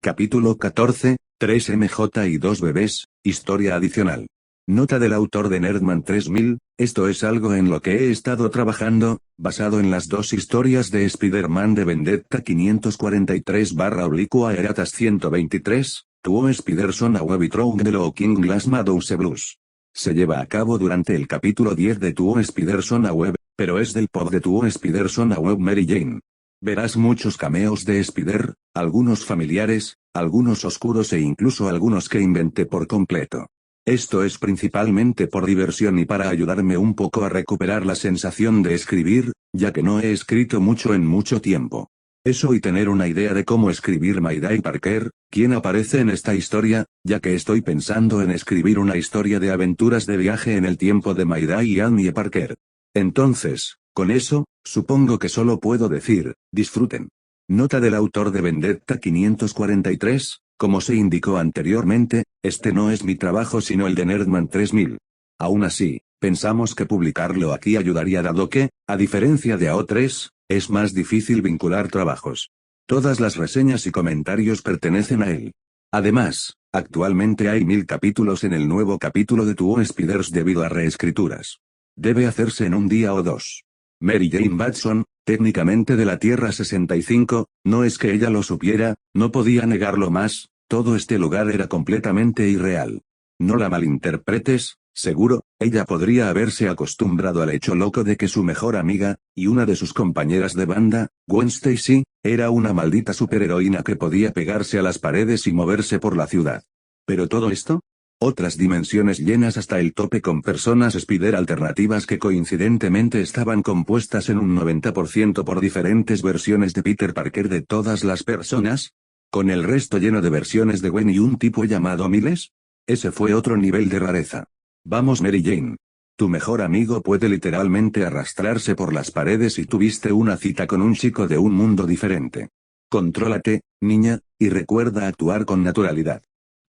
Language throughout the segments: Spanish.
Capítulo 14, 3MJ y 2 bebés, historia adicional. Nota del autor de Nerdman 3000, esto es algo en lo que he estado trabajando, basado en las dos historias de Spider-Man de Vendetta 543/Eratas 123, Two Spiderson a Web y Troug de lo King Glass Meadows Blues. Se lleva a cabo durante el capítulo 10 de Two Spiderson a Web, pero es del pod de Two Spiderson a Web Mary Jane. Verás muchos cameos de Spider, algunos familiares, algunos oscuros e incluso algunos que inventé por completo. Esto es principalmente por diversión y para ayudarme un poco a recuperar la sensación de escribir, ya que no he escrito mucho en mucho tiempo. Eso y tener una idea de cómo escribir Mayday Parker, quien aparece en esta historia, ya que estoy pensando en escribir una historia de aventuras de viaje en el tiempo de Mayday y Annie Parker. Entonces, con eso, supongo que solo puedo decir, disfruten. Nota del autor de Vendetta 543, como se indicó anteriormente, este no es mi trabajo sino el de Nerdman 3000. Aún así, pensamos que publicarlo aquí ayudaría dado que, a diferencia de AO3, es más difícil vincular trabajos. Todas las reseñas y comentarios pertenecen a él. Además, actualmente hay 1000 capítulos en el nuevo capítulo de Two Spiders debido a reescrituras. Debe hacerse en un día o dos. Mary Jane Watson, técnicamente de la Tierra 65, no es que ella lo supiera, no podía negarlo más, todo este lugar era completamente irreal. No la malinterpretes, seguro, ella podría haberse acostumbrado al hecho loco de que su mejor amiga, y una de sus compañeras de banda, Gwen Stacy, era una maldita superheroína que podía pegarse a las paredes y moverse por la ciudad. ¿Pero todo esto? Otras dimensiones llenas hasta el tope con personas Spider alternativas que coincidentemente estaban compuestas en un 90% por diferentes versiones de Peter Parker de todas las personas, con el resto lleno de versiones de Gwen y un tipo llamado Miles. Ese fue otro nivel de rareza. Vamos Mary Jane. Tu mejor amigo puede literalmente arrastrarse por las paredes y tuviste una cita con un chico de un mundo diferente. Contrólate, niña, y recuerda actuar con naturalidad.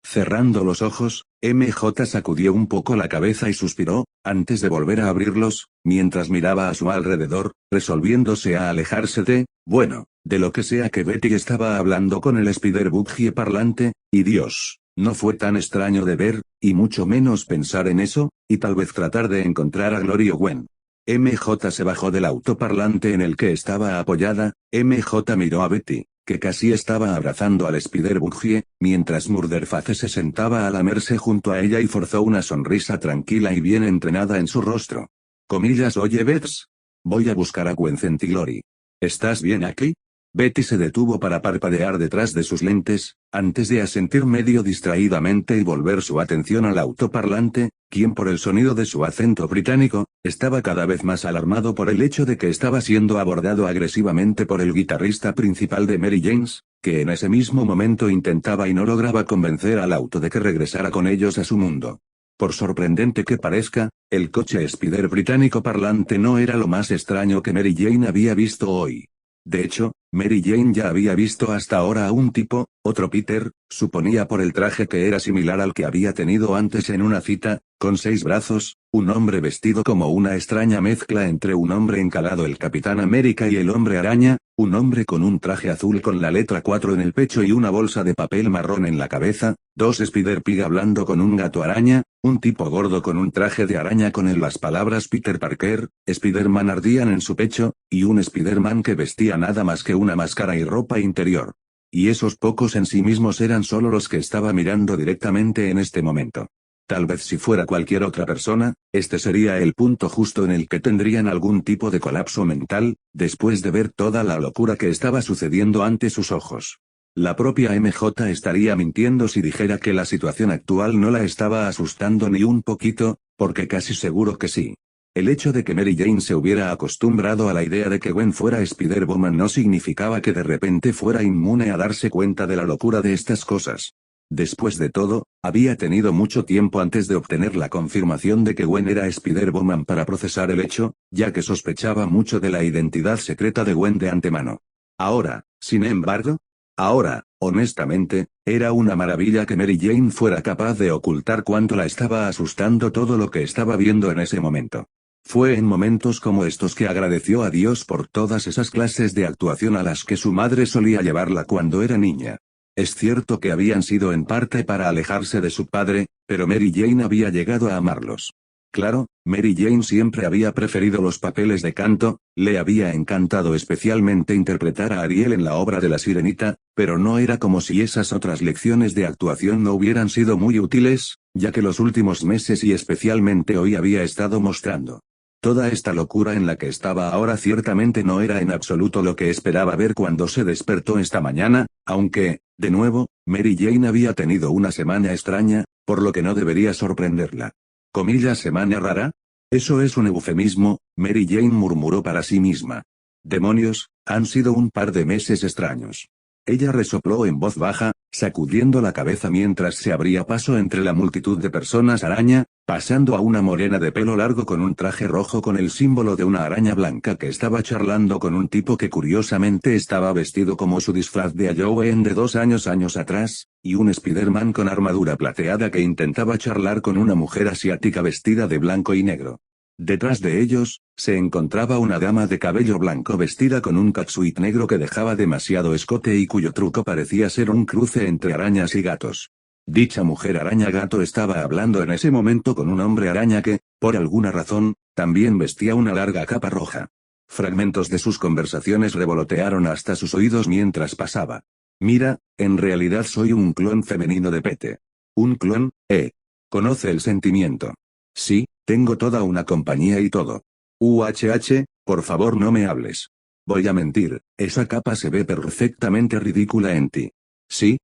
Cerrando los ojos, MJ sacudió un poco la cabeza y suspiró, antes de volver a abrirlos, mientras miraba a su alrededor, resolviéndose a alejarse de lo que sea que Betty estaba hablando con el Spider-Buggy parlante, y Dios, no fue tan extraño de ver, y mucho menos pensar en eso, y tal vez tratar de encontrar a Glory o Gwen. MJ se bajó del autoparlante en el que estaba apoyada, MJ miró a Betty, que casi estaba abrazando al Spider-Buggy, mientras Murderface se sentaba a lamerse junto a ella y forzó una sonrisa tranquila y bien entrenada en su rostro. Comillas, oye Bets. Voy a buscar a Gwen Glory. ¿Estás bien aquí? Betty se detuvo para parpadear detrás de sus lentes, antes de asentir medio distraídamente y volver su atención al autoparlante, quien por el sonido de su acento británico, estaba cada vez más alarmado por el hecho de que estaba siendo abordado agresivamente por el guitarrista principal de Mary Jane's, que en ese mismo momento intentaba y no lograba convencer al auto de que regresara con ellos a su mundo. Por sorprendente que parezca, el coche Spider británico parlante no era lo más extraño que Mary Jane había visto hoy. De hecho, Mary Jane ya había visto hasta ahora a un tipo, otro Peter, suponía por el traje que era similar al que había tenido antes en una cita, con 6 brazos, un hombre vestido como una extraña mezcla entre un hombre encalado el Capitán América y el Hombre Araña, un hombre con un traje azul con la letra 4 en el pecho y una bolsa de papel marrón en la cabeza, 2 Spider-Pig hablando con un gato araña, un tipo gordo con un traje de araña con las palabras Peter Parker, Spider-Man ardían en su pecho, y un Spider-Man que vestía nada más que una máscara y ropa interior. Y esos pocos en sí mismos eran solo los que estaba mirando directamente en este momento. Tal vez si fuera cualquier otra persona, este sería el punto justo en el que tendrían algún tipo de colapso mental, después de ver toda la locura que estaba sucediendo ante sus ojos. La propia MJ estaría mintiendo si dijera que la situación actual no la estaba asustando ni un poquito, porque casi seguro que sí. El hecho de que Mary Jane se hubiera acostumbrado a la idea de que Gwen fuera Spider-Woman no significaba que de repente fuera inmune a darse cuenta de la locura de estas cosas. Después de todo, había tenido mucho tiempo antes de obtener la confirmación de que Gwen era Spider-Woman para procesar el hecho, ya que sospechaba mucho de la identidad secreta de Gwen de antemano. Ahora, sin embargo, honestamente, era una maravilla que Mary Jane fuera capaz de ocultar cuánto la estaba asustando todo lo que estaba viendo en ese momento. Fue en momentos como estos que agradeció a Dios por todas esas clases de actuación a las que su madre solía llevarla cuando era niña. Es cierto que habían sido en parte para alejarse de su padre, pero Mary Jane había llegado a amarlos. Claro, Mary Jane siempre había preferido los papeles de canto, le había encantado especialmente interpretar a Ariel en la obra de La Sirenita, pero no era como si esas otras lecciones de actuación no hubieran sido muy útiles, ya que los últimos meses y especialmente hoy había estado mostrando. Toda esta locura en la que estaba ahora ciertamente no era en absoluto lo que esperaba ver cuando se despertó esta mañana, aunque, de nuevo, Mary Jane había tenido una semana extraña, por lo que no debería sorprenderla. ¿Comillas semana rara? Eso es un eufemismo, Mary Jane murmuró para sí misma. Demonios, han sido un par de meses extraños. Ella resopló en voz baja, sacudiendo la cabeza mientras se abría paso entre la multitud de personas araña, pasando a una morena de pelo largo con un traje rojo con el símbolo de una araña blanca que estaba charlando con un tipo que curiosamente estaba vestido como su disfraz de Halloween de 2 años atrás, y un Spider-Man con armadura plateada que intentaba charlar con una mujer asiática vestida de blanco y negro. Detrás de ellos, se encontraba una dama de cabello blanco vestida con un catsuit negro que dejaba demasiado escote y cuyo truco parecía ser un cruce entre arañas y gatos. Dicha mujer araña gato estaba hablando en ese momento con un hombre araña que, por alguna razón, también vestía una larga capa roja. Fragmentos de sus conversaciones revolotearon hasta sus oídos mientras pasaba. Mira, en realidad soy un clon femenino de Pete. ¿Un clon? ¿Conoce el sentimiento? Sí, tengo toda una compañía y todo. Por favor no me hables. Voy a mentir, esa capa se ve perfectamente ridícula en ti. Sí,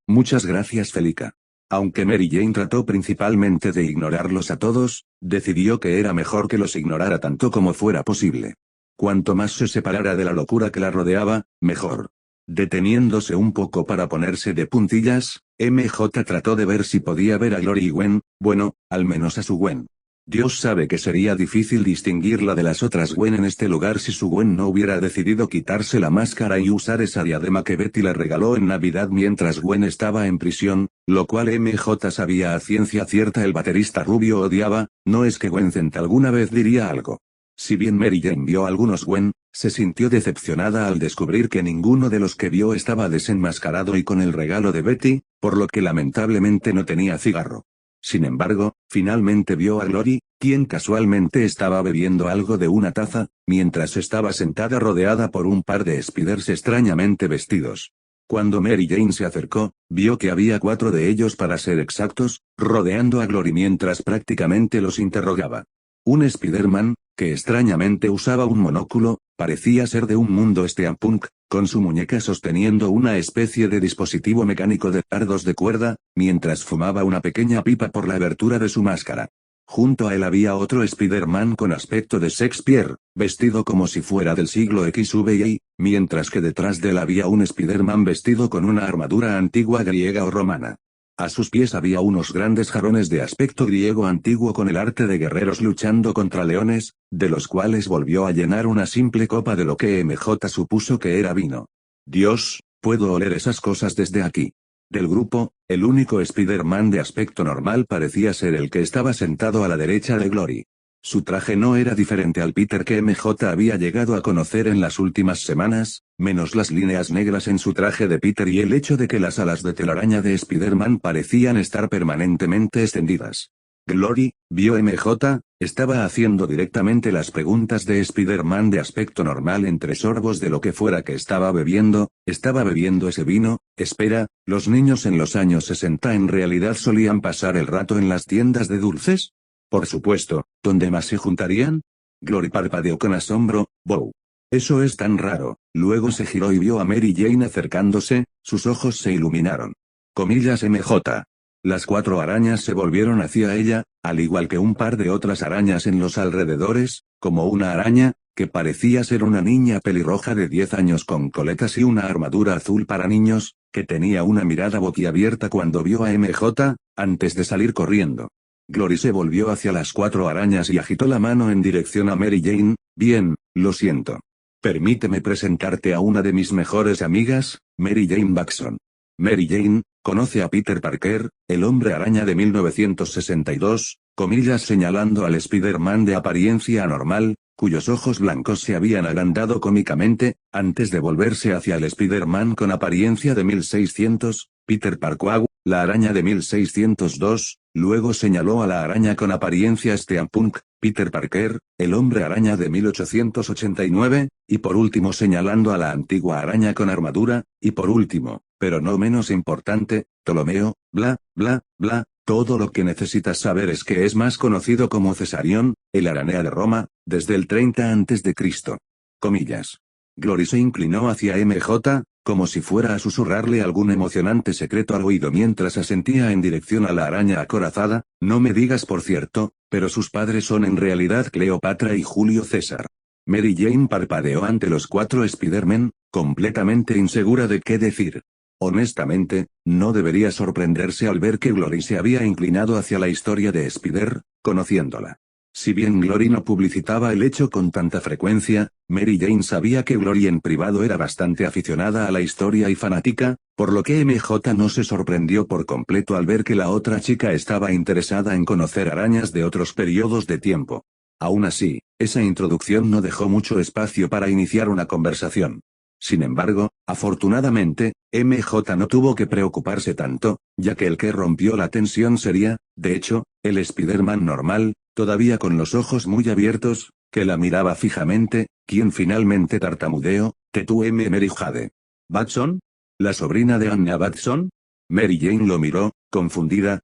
muchas gracias Felica. Aunque Mary Jane trató principalmente de ignorarlos a todos, decidió que era mejor que los ignorara tanto como fuera posible. Cuanto más se separara de la locura que la rodeaba, mejor. Deteniéndose un poco para ponerse de puntillas, MJ trató de ver si podía ver a Glory y Gwen, bueno, al menos a su Gwen. Dios sabe que sería difícil distinguirla de las otras Gwen en este lugar si su Gwen no hubiera decidido quitarse la máscara y usar esa diadema que Betty le regaló en Navidad mientras Gwen estaba en prisión, lo cual MJ sabía a ciencia cierta el baterista rubio odiaba, no es que Gwen Cent alguna vez diría algo. Si bien Mary Jane vio algunos Gwen, se sintió decepcionada al descubrir que ninguno de los que vio estaba desenmascarado y con el regalo de Betty, por lo que lamentablemente no tenía cigarro. Sin embargo, finalmente vio a Glory, quien casualmente estaba bebiendo algo de una taza, mientras estaba sentada rodeada por un par de Spiders extrañamente vestidos. Cuando Mary Jane se acercó, vio que había 4 de ellos para ser exactos, rodeando a Glory mientras prácticamente los interrogaba. Un Spider-Man, que extrañamente usaba un monóculo, parecía ser de un mundo steampunk, con su muñeca sosteniendo una especie de dispositivo mecánico de dardos de cuerda, mientras fumaba una pequeña pipa por la abertura de su máscara. Junto a él había otro Spider-Man con aspecto de Shakespeare, vestido como si fuera del siglo XVII, mientras que detrás de él había un Spider-Man vestido con una armadura antigua griega o romana. A sus pies había unos grandes jarrones de aspecto griego antiguo con el arte de guerreros luchando contra leones, de los cuales volvió a llenar una simple copa de lo que MJ supuso que era vino. Dios, puedo oler esas cosas desde aquí. Del grupo, el único Spider-Man de aspecto normal parecía ser el que estaba sentado a la derecha de Glory. Su traje no era diferente al Peter que MJ había llegado a conocer en las últimas semanas, menos las líneas negras en su traje de Peter y el hecho de que las alas de telaraña de Spider-Man parecían estar permanentemente extendidas. Glory, vio MJ, estaba haciendo directamente las preguntas de Spider-Man de aspecto normal entre sorbos de lo que fuera que estaba bebiendo ese vino. Espera, ¿los niños en los años 60 en realidad solían pasar el rato en las tiendas de dulces? Por supuesto, ¿dónde más se juntarían? Glory parpadeó con asombro. Wow. Eso es tan raro. Luego se giró y vio a Mary Jane acercándose, sus ojos se iluminaron. Comillas MJ. Las 4 arañas se volvieron hacia ella, al igual que un par de otras arañas en los alrededores, como una araña, que parecía ser una niña pelirroja de 10 años con coletas y una armadura azul para niños, que tenía una mirada boquiabierta cuando vio a MJ, antes de salir corriendo. Glory se volvió hacia las 4 arañas y agitó la mano en dirección a Mary Jane. Bien, lo siento. Permíteme presentarte a una de mis mejores amigas, Mary Jane Watson. Mary Jane, conoce a Peter Parker, el hombre araña de 1962, comillas señalando al Spider-Man de apariencia anormal, cuyos ojos blancos se habían agrandado cómicamente, antes de volverse hacia el Spider-Man con apariencia de 1600, Peter Parquag, la araña de 1602, luego señaló a la araña con apariencia steampunk, Peter Parker, el hombre araña de 1889, y por último señalando a la antigua araña con armadura, y por último, pero no menos importante, Ptolomeo, bla, bla, bla. Todo lo que necesitas saber es que es más conocido como Cesarión, el aranea de Roma, desde el 30 a.C. Comillas. Glory se inclinó hacia MJ, como si fuera a susurrarle algún emocionante secreto al oído mientras asentía en dirección a la araña acorazada. No me digas por cierto, pero sus padres son en realidad Cleopatra y Julio César. Mary Jane parpadeó ante los 4 Spider-Man, completamente insegura de qué decir. Honestamente, no debería sorprenderse al ver que Glory se había inclinado hacia la historia de Spider, conociéndola. Si bien Glory no publicitaba el hecho con tanta frecuencia, Mary Jane sabía que Glory en privado era bastante aficionada a la historia y fanática, por lo que MJ no se sorprendió por completo al ver que la otra chica estaba interesada en conocer arañas de otros periodos de tiempo. Aún así, esa introducción no dejó mucho espacio para iniciar una conversación. Sin embargo, afortunadamente, MJ no tuvo que preocuparse tanto, ya que el que rompió la tensión sería, de hecho, el Spider-Man normal, todavía con los ojos muy abiertos, que la miraba fijamente, quien finalmente tartamudeó, Mary Jade. ¿Batson? ¿La sobrina de Anna Batson? Mary Jane lo miró, confundida.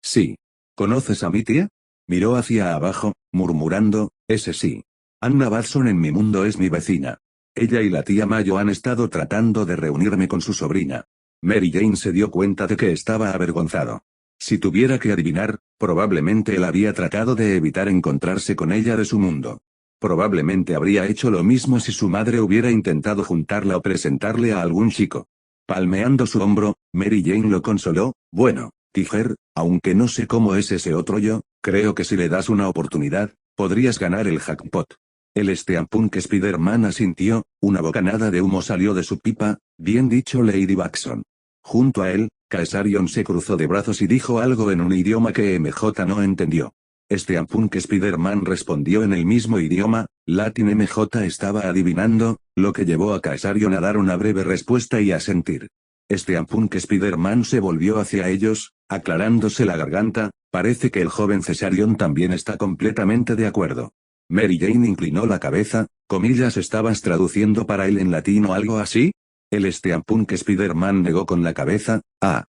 Sí. ¿Conoces a mi tía? Miró hacia abajo, murmurando, ese sí. Anna Batson en mi mundo es mi vecina. Ella y la tía Mayo han estado tratando de reunirme con su sobrina. Mary Jane se dio cuenta de que estaba avergonzado. Si tuviera que adivinar, probablemente él había tratado de evitar encontrarse con ella de su mundo. Probablemente habría hecho lo mismo si su madre hubiera intentado juntarla o presentarle a algún chico. Palmeando su hombro, Mary Jane lo consoló, bueno, Tiger, aunque no sé cómo es ese otro yo, creo que si le das una oportunidad, podrías ganar el jackpot. El steampunk Spider-Man asintió, una bocanada de humo salió de su pipa, bien dicho Lady Baxon. Junto a él, Caesarion se cruzó de brazos y dijo algo en un idioma que MJ no entendió. Steampunk Spider-Man respondió en el mismo idioma, Latin. MJ estaba adivinando, lo que llevó a Caesarion a dar una breve respuesta y a asentir. Steampunk Spider-Man se volvió hacia ellos, aclarándose la garganta, parece que el joven Caesarion también está completamente de acuerdo. Mary Jane inclinó la cabeza, comillas, ¿estabas traduciendo para él en latín o algo así? El steampunk Spider-Man negó con la cabeza,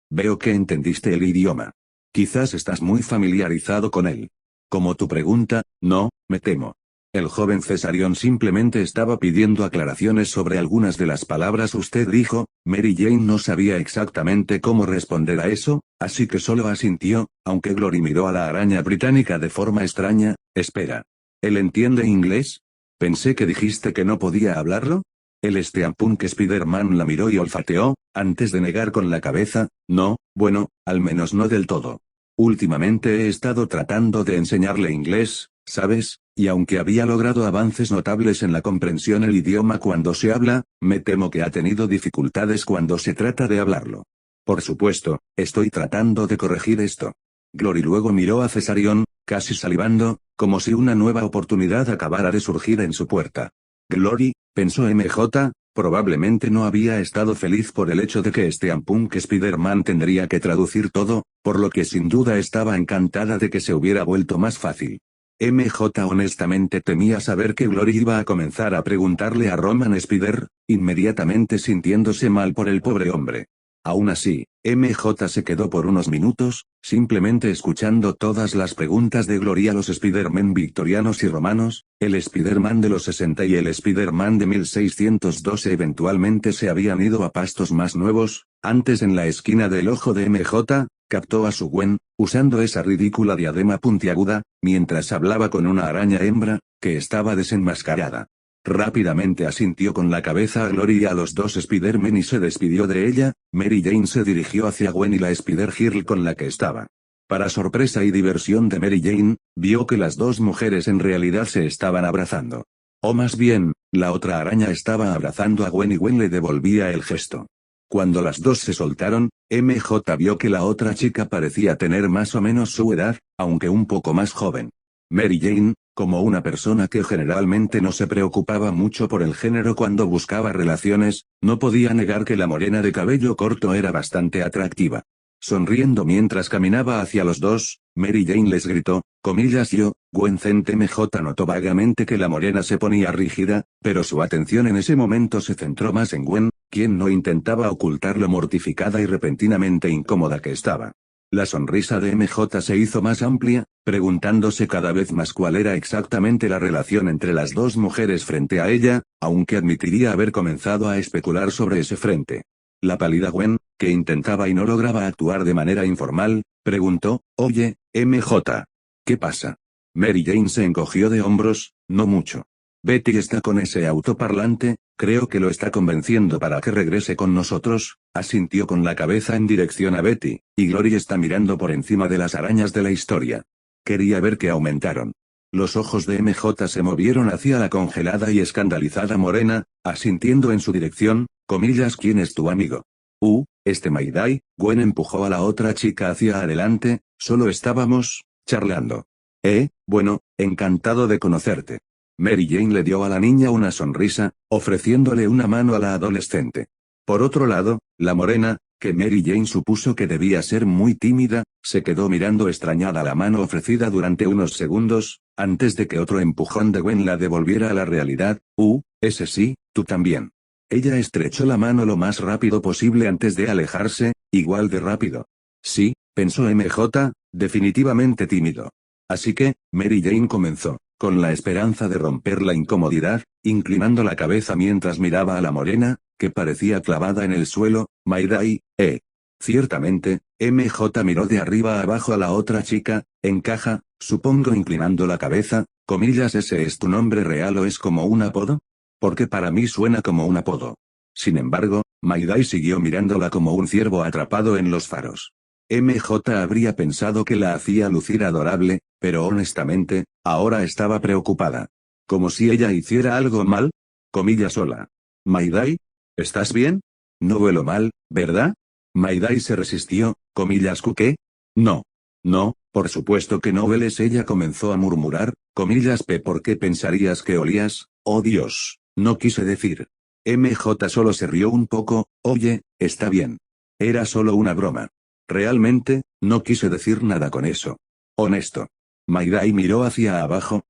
veo que entendiste el idioma. Quizás estás muy familiarizado con él. Como tu pregunta, no, me temo. El joven Cesarion simplemente estaba pidiendo aclaraciones sobre algunas de las palabras usted dijo. Mary Jane no sabía exactamente cómo responder a eso, así que solo asintió, aunque Glory miró a la araña británica de forma extraña. Espera. ¿Él entiende inglés? Pensé que dijiste que no podía hablarlo. El steampunk Spider-Man la miró y olfateó, antes de negar con la cabeza, no, bueno, al menos no del todo. Últimamente he estado tratando de enseñarle inglés, ¿sabes? Y aunque había logrado avances notables en la comprensión del idioma cuando se habla, me temo que ha tenido dificultades cuando se trata de hablarlo. Por supuesto, estoy tratando de corregir esto. Glory luego miró a Cesarion, casi salivando, como si una nueva oportunidad acabara de surgir en su puerta. Glory, pensó MJ, probablemente no había estado feliz por el hecho de que steampunk Spider-Man tendría que traducir todo, por lo que sin duda estaba encantada de que se hubiera vuelto más fácil. MJ honestamente temía saber que Glory iba a comenzar a preguntarle a Roman Spider, inmediatamente sintiéndose mal por el pobre hombre. Aún así, MJ se quedó por unos minutos, simplemente escuchando todas las preguntas de Glory a los Spider-Man victorianos y romanos, el Spider-Man de los 60 y el Spider-Man de 1602 eventualmente se habían ido a pastos más nuevos. Antes, en la esquina del ojo de MJ, captó a su Gwen, usando esa ridícula diadema puntiaguda, mientras hablaba con una araña hembra, que estaba desenmascarada. Rápidamente asintió con la cabeza a Glory y a los 2 Spider-Man y se despidió de ella. Mary Jane se dirigió hacia Gwen y la Spider-Girl con la que estaba. Para sorpresa y diversión de Mary Jane, vio que las 2 mujeres en realidad se estaban abrazando. O más bien, la otra araña estaba abrazando a Gwen y Gwen le devolvía el gesto. Cuando las 2 se soltaron, MJ vio que la otra chica parecía tener más o menos su edad, aunque un poco más joven. Mary Jane, Como una persona que generalmente no se preocupaba mucho por el género cuando buscaba relaciones, no podía negar que la morena de cabello corto era bastante atractiva. Sonriendo mientras caminaba hacia los dos, Mary Jane les gritó, comillas yo, Gwen CNTMJ notó vagamente que la morena se ponía rígida, pero su atención en ese momento se centró más en Gwen, quien no intentaba ocultar lo mortificada y repentinamente incómoda que estaba. La sonrisa de MJ se hizo más amplia, preguntándose cada vez más cuál era exactamente la relación entre las dos mujeres frente a ella, aunque admitiría haber comenzado a especular sobre ese frente. La pálida Gwen, que intentaba y no lograba actuar de manera informal, preguntó, oye, MJ. ¿Qué pasa? Mary Jane se encogió de hombros, no mucho. Betty está con ese autoparlante, creo que lo está convenciendo para que regrese con nosotros, asintió con la cabeza en dirección a Betty, y Glory está mirando por encima de las arañas de la historia. Quería ver que aumentaron. Los ojos de MJ se movieron hacia la congelada y escandalizada morena, asintiendo en su dirección, comillas ¿quién es tu amigo? Maidai, Gwen empujó a la otra chica hacia adelante, solo estábamos, charlando. Bueno, encantado de conocerte. Mary Jane le dio a la niña una sonrisa, ofreciéndole una mano a la adolescente. Por otro lado, la morena, que Mary Jane supuso que debía ser muy tímida, se quedó mirando extrañada la mano ofrecida durante unos segundos, antes de que otro empujón de Gwen la devolviera a la realidad. Ese sí, tú también. Ella estrechó la mano lo más rápido posible antes de alejarse, igual de rápido. Sí, pensó MJ, definitivamente tímido. Así que, Mary Jane comenzó, con la esperanza de romper la incomodidad, inclinando la cabeza mientras miraba a la morena, que parecía clavada en el suelo, Maidai, Ciertamente, MJ miró de arriba a abajo a la otra chica, encaja, supongo inclinando la cabeza, comillas ¿ese es tu nombre real o es como un apodo? Porque para mí suena como un apodo. Sin embargo, Maidai siguió mirándola como un ciervo atrapado en los faros. MJ habría pensado que la hacía lucir adorable, pero honestamente, ahora estaba preocupada. ¿Como si ella hiciera algo mal? Comillas sola. Maidai, ¿estás bien? No vuelo mal, ¿verdad? Maidai se resistió, comillas ¿qué? No. No, por supuesto que no hueles ella comenzó a murmurar, comillas ¿por qué pensarías que olías? Oh Dios, no quise decir. MJ solo se rió un poco, oye, está bien. Era solo una broma. Realmente, no quise decir nada con eso. Honesto. Maidai miró hacia abajo,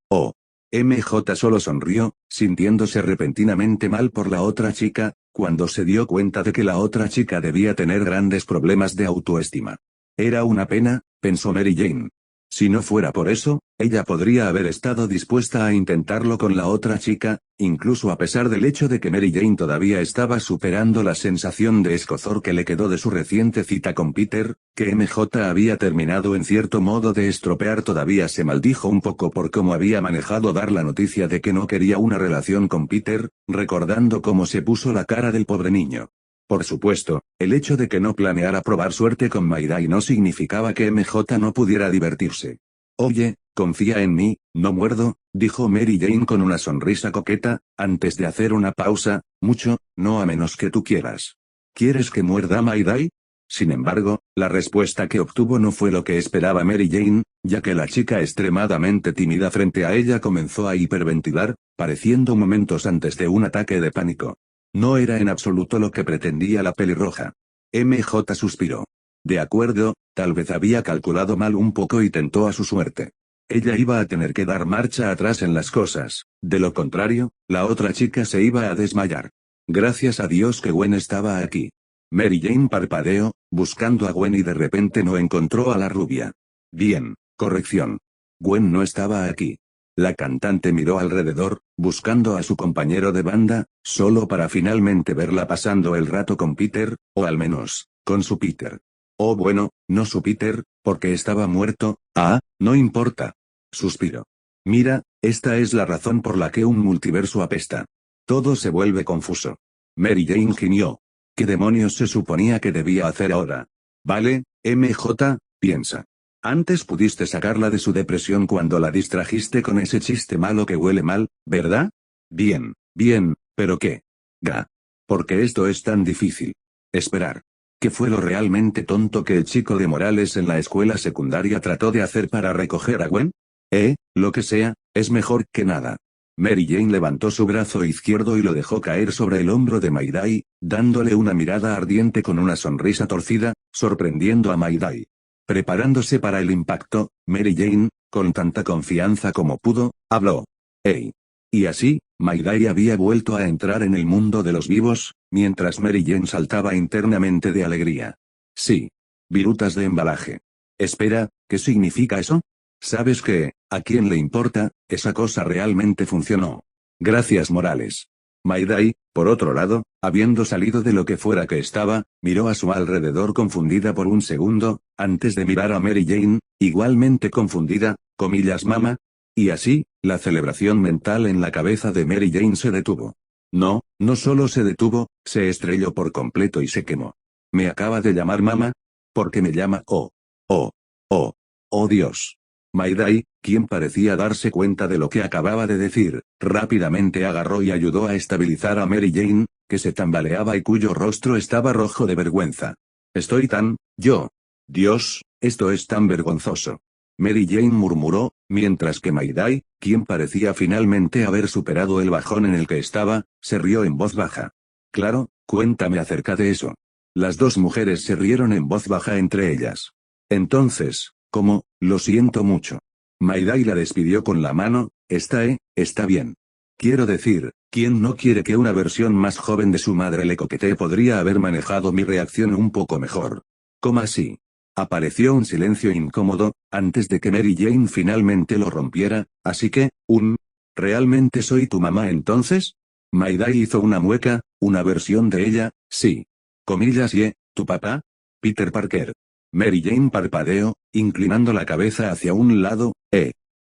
MJ solo sonrió, sintiéndose repentinamente mal por la otra chica, cuando se dio cuenta de que la otra chica debía tener grandes problemas de autoestima. Era una pena, pensó Mary Jane. Si no fuera por eso, ella podría haber estado dispuesta a intentarlo con la otra chica, incluso a pesar del hecho de que Mary Jane todavía estaba superando la sensación de escozor que le quedó de su reciente cita con Peter, que MJ había terminado en cierto modo de estropear. Todavía se maldijo un poco por cómo había manejado dar la noticia de que no quería una relación con Peter, recordando cómo se puso la cara del pobre niño. Por supuesto, el hecho de que no planeara probar suerte con Maidai no significaba que MJ no pudiera divertirse. Oye, confía en mí, no muerdo, dijo Mary Jane con una sonrisa coqueta, antes de hacer una pausa, mucho, no a menos que tú quieras. ¿Quieres que muerda a Maidai? Sin embargo, la respuesta que obtuvo no fue lo que esperaba Mary Jane, ya que la chica extremadamente tímida frente a ella comenzó a hiperventilar, pareciendo momentos antes de un ataque de pánico. No era en absoluto lo que pretendía la pelirroja. MJ suspiró. De acuerdo, tal vez había calculado mal un poco y tentó a su suerte. Ella iba a tener que dar marcha atrás en las cosas, de lo contrario, la otra chica se iba a desmayar. Gracias a Dios que Gwen estaba aquí. Mary Jane parpadeó, buscando a Gwen y de repente no encontró a la rubia. Bien, corrección. Gwen no estaba aquí. La cantante miró alrededor, buscando a su compañero de banda, solo para finalmente verla pasando el rato con Peter, o al menos, con su Peter. Oh bueno, no su Peter, porque estaba muerto. No importa. Suspiró. Mira, esta es la razón por la que un multiverso apesta. Todo se vuelve confuso. Mary Jane gimió. ¿Qué demonios se suponía que debía hacer ahora? Vale, MJ, piensa. Antes pudiste sacarla de su depresión cuando la distrajiste con ese chiste malo que huele mal, ¿verdad? Bien, pero ¿qué? ¿Por qué esto es tan difícil? Esperar. ¿Qué fue lo realmente tonto que el chico de Morales en la escuela secundaria trató de hacer para recoger a Gwen? Lo que sea, Es mejor que nada. Mary Jane levantó su brazo izquierdo y lo dejó caer sobre el hombro de Mayday, dándole una mirada ardiente con una sonrisa torcida, sorprendiendo a Mayday. Preparándose para el impacto, Mary Jane, con tanta confianza como pudo, habló. «Hey». Y así, Mayday había vuelto a entrar en el mundo de los vivos, mientras Mary Jane saltaba internamente de alegría. Sí. Virutas de embalaje. Espera, ¿qué significa eso? ¿Sabes qué? ¿A quién le importa? Esa cosa realmente funcionó. Gracias, Morales. Mayday, por otro lado, habiendo salido de lo que fuera que estaba, miró a su alrededor confundida por un segundo, antes de mirar a Mary Jane, igualmente confundida, comillas mamá. Y así, la celebración mental en la cabeza de Mary Jane se detuvo. No, no solo se detuvo, se estrelló por completo y se quemó. ¿Me acaba de llamar mamá? ¿Por qué me llama? Oh. Oh. Oh. Oh Dios. Mayday, quien parecía darse cuenta de lo que acababa de decir, rápidamente agarró y ayudó a estabilizar a Mary Jane, que se tambaleaba y cuyo rostro estaba rojo de vergüenza. Dios, esto es tan vergonzoso. Mary Jane murmuró, mientras que Mayday, quien parecía finalmente haber superado el bajón en el que estaba, se rió en voz baja. Claro, cuéntame acerca de eso. Las dos mujeres se rieron en voz baja entre ellas. Entonces, ¿cómo? Lo siento mucho. Mayday la despidió con la mano. Está bien. Quiero decir, ¿quién no quiere que una versión más joven de su madre le coquetee? Podría haber manejado mi reacción un poco mejor. ¿Cómo así? Apareció un silencio incómodo, antes de que Mary Jane finalmente lo rompiera, así que, ¿realmente soy tu mamá entonces? Mayday hizo una mueca, una versión de ella, sí. Comillas ¿tu papá? Peter Parker. Mary Jane parpadeó, inclinando la cabeza hacia un lado,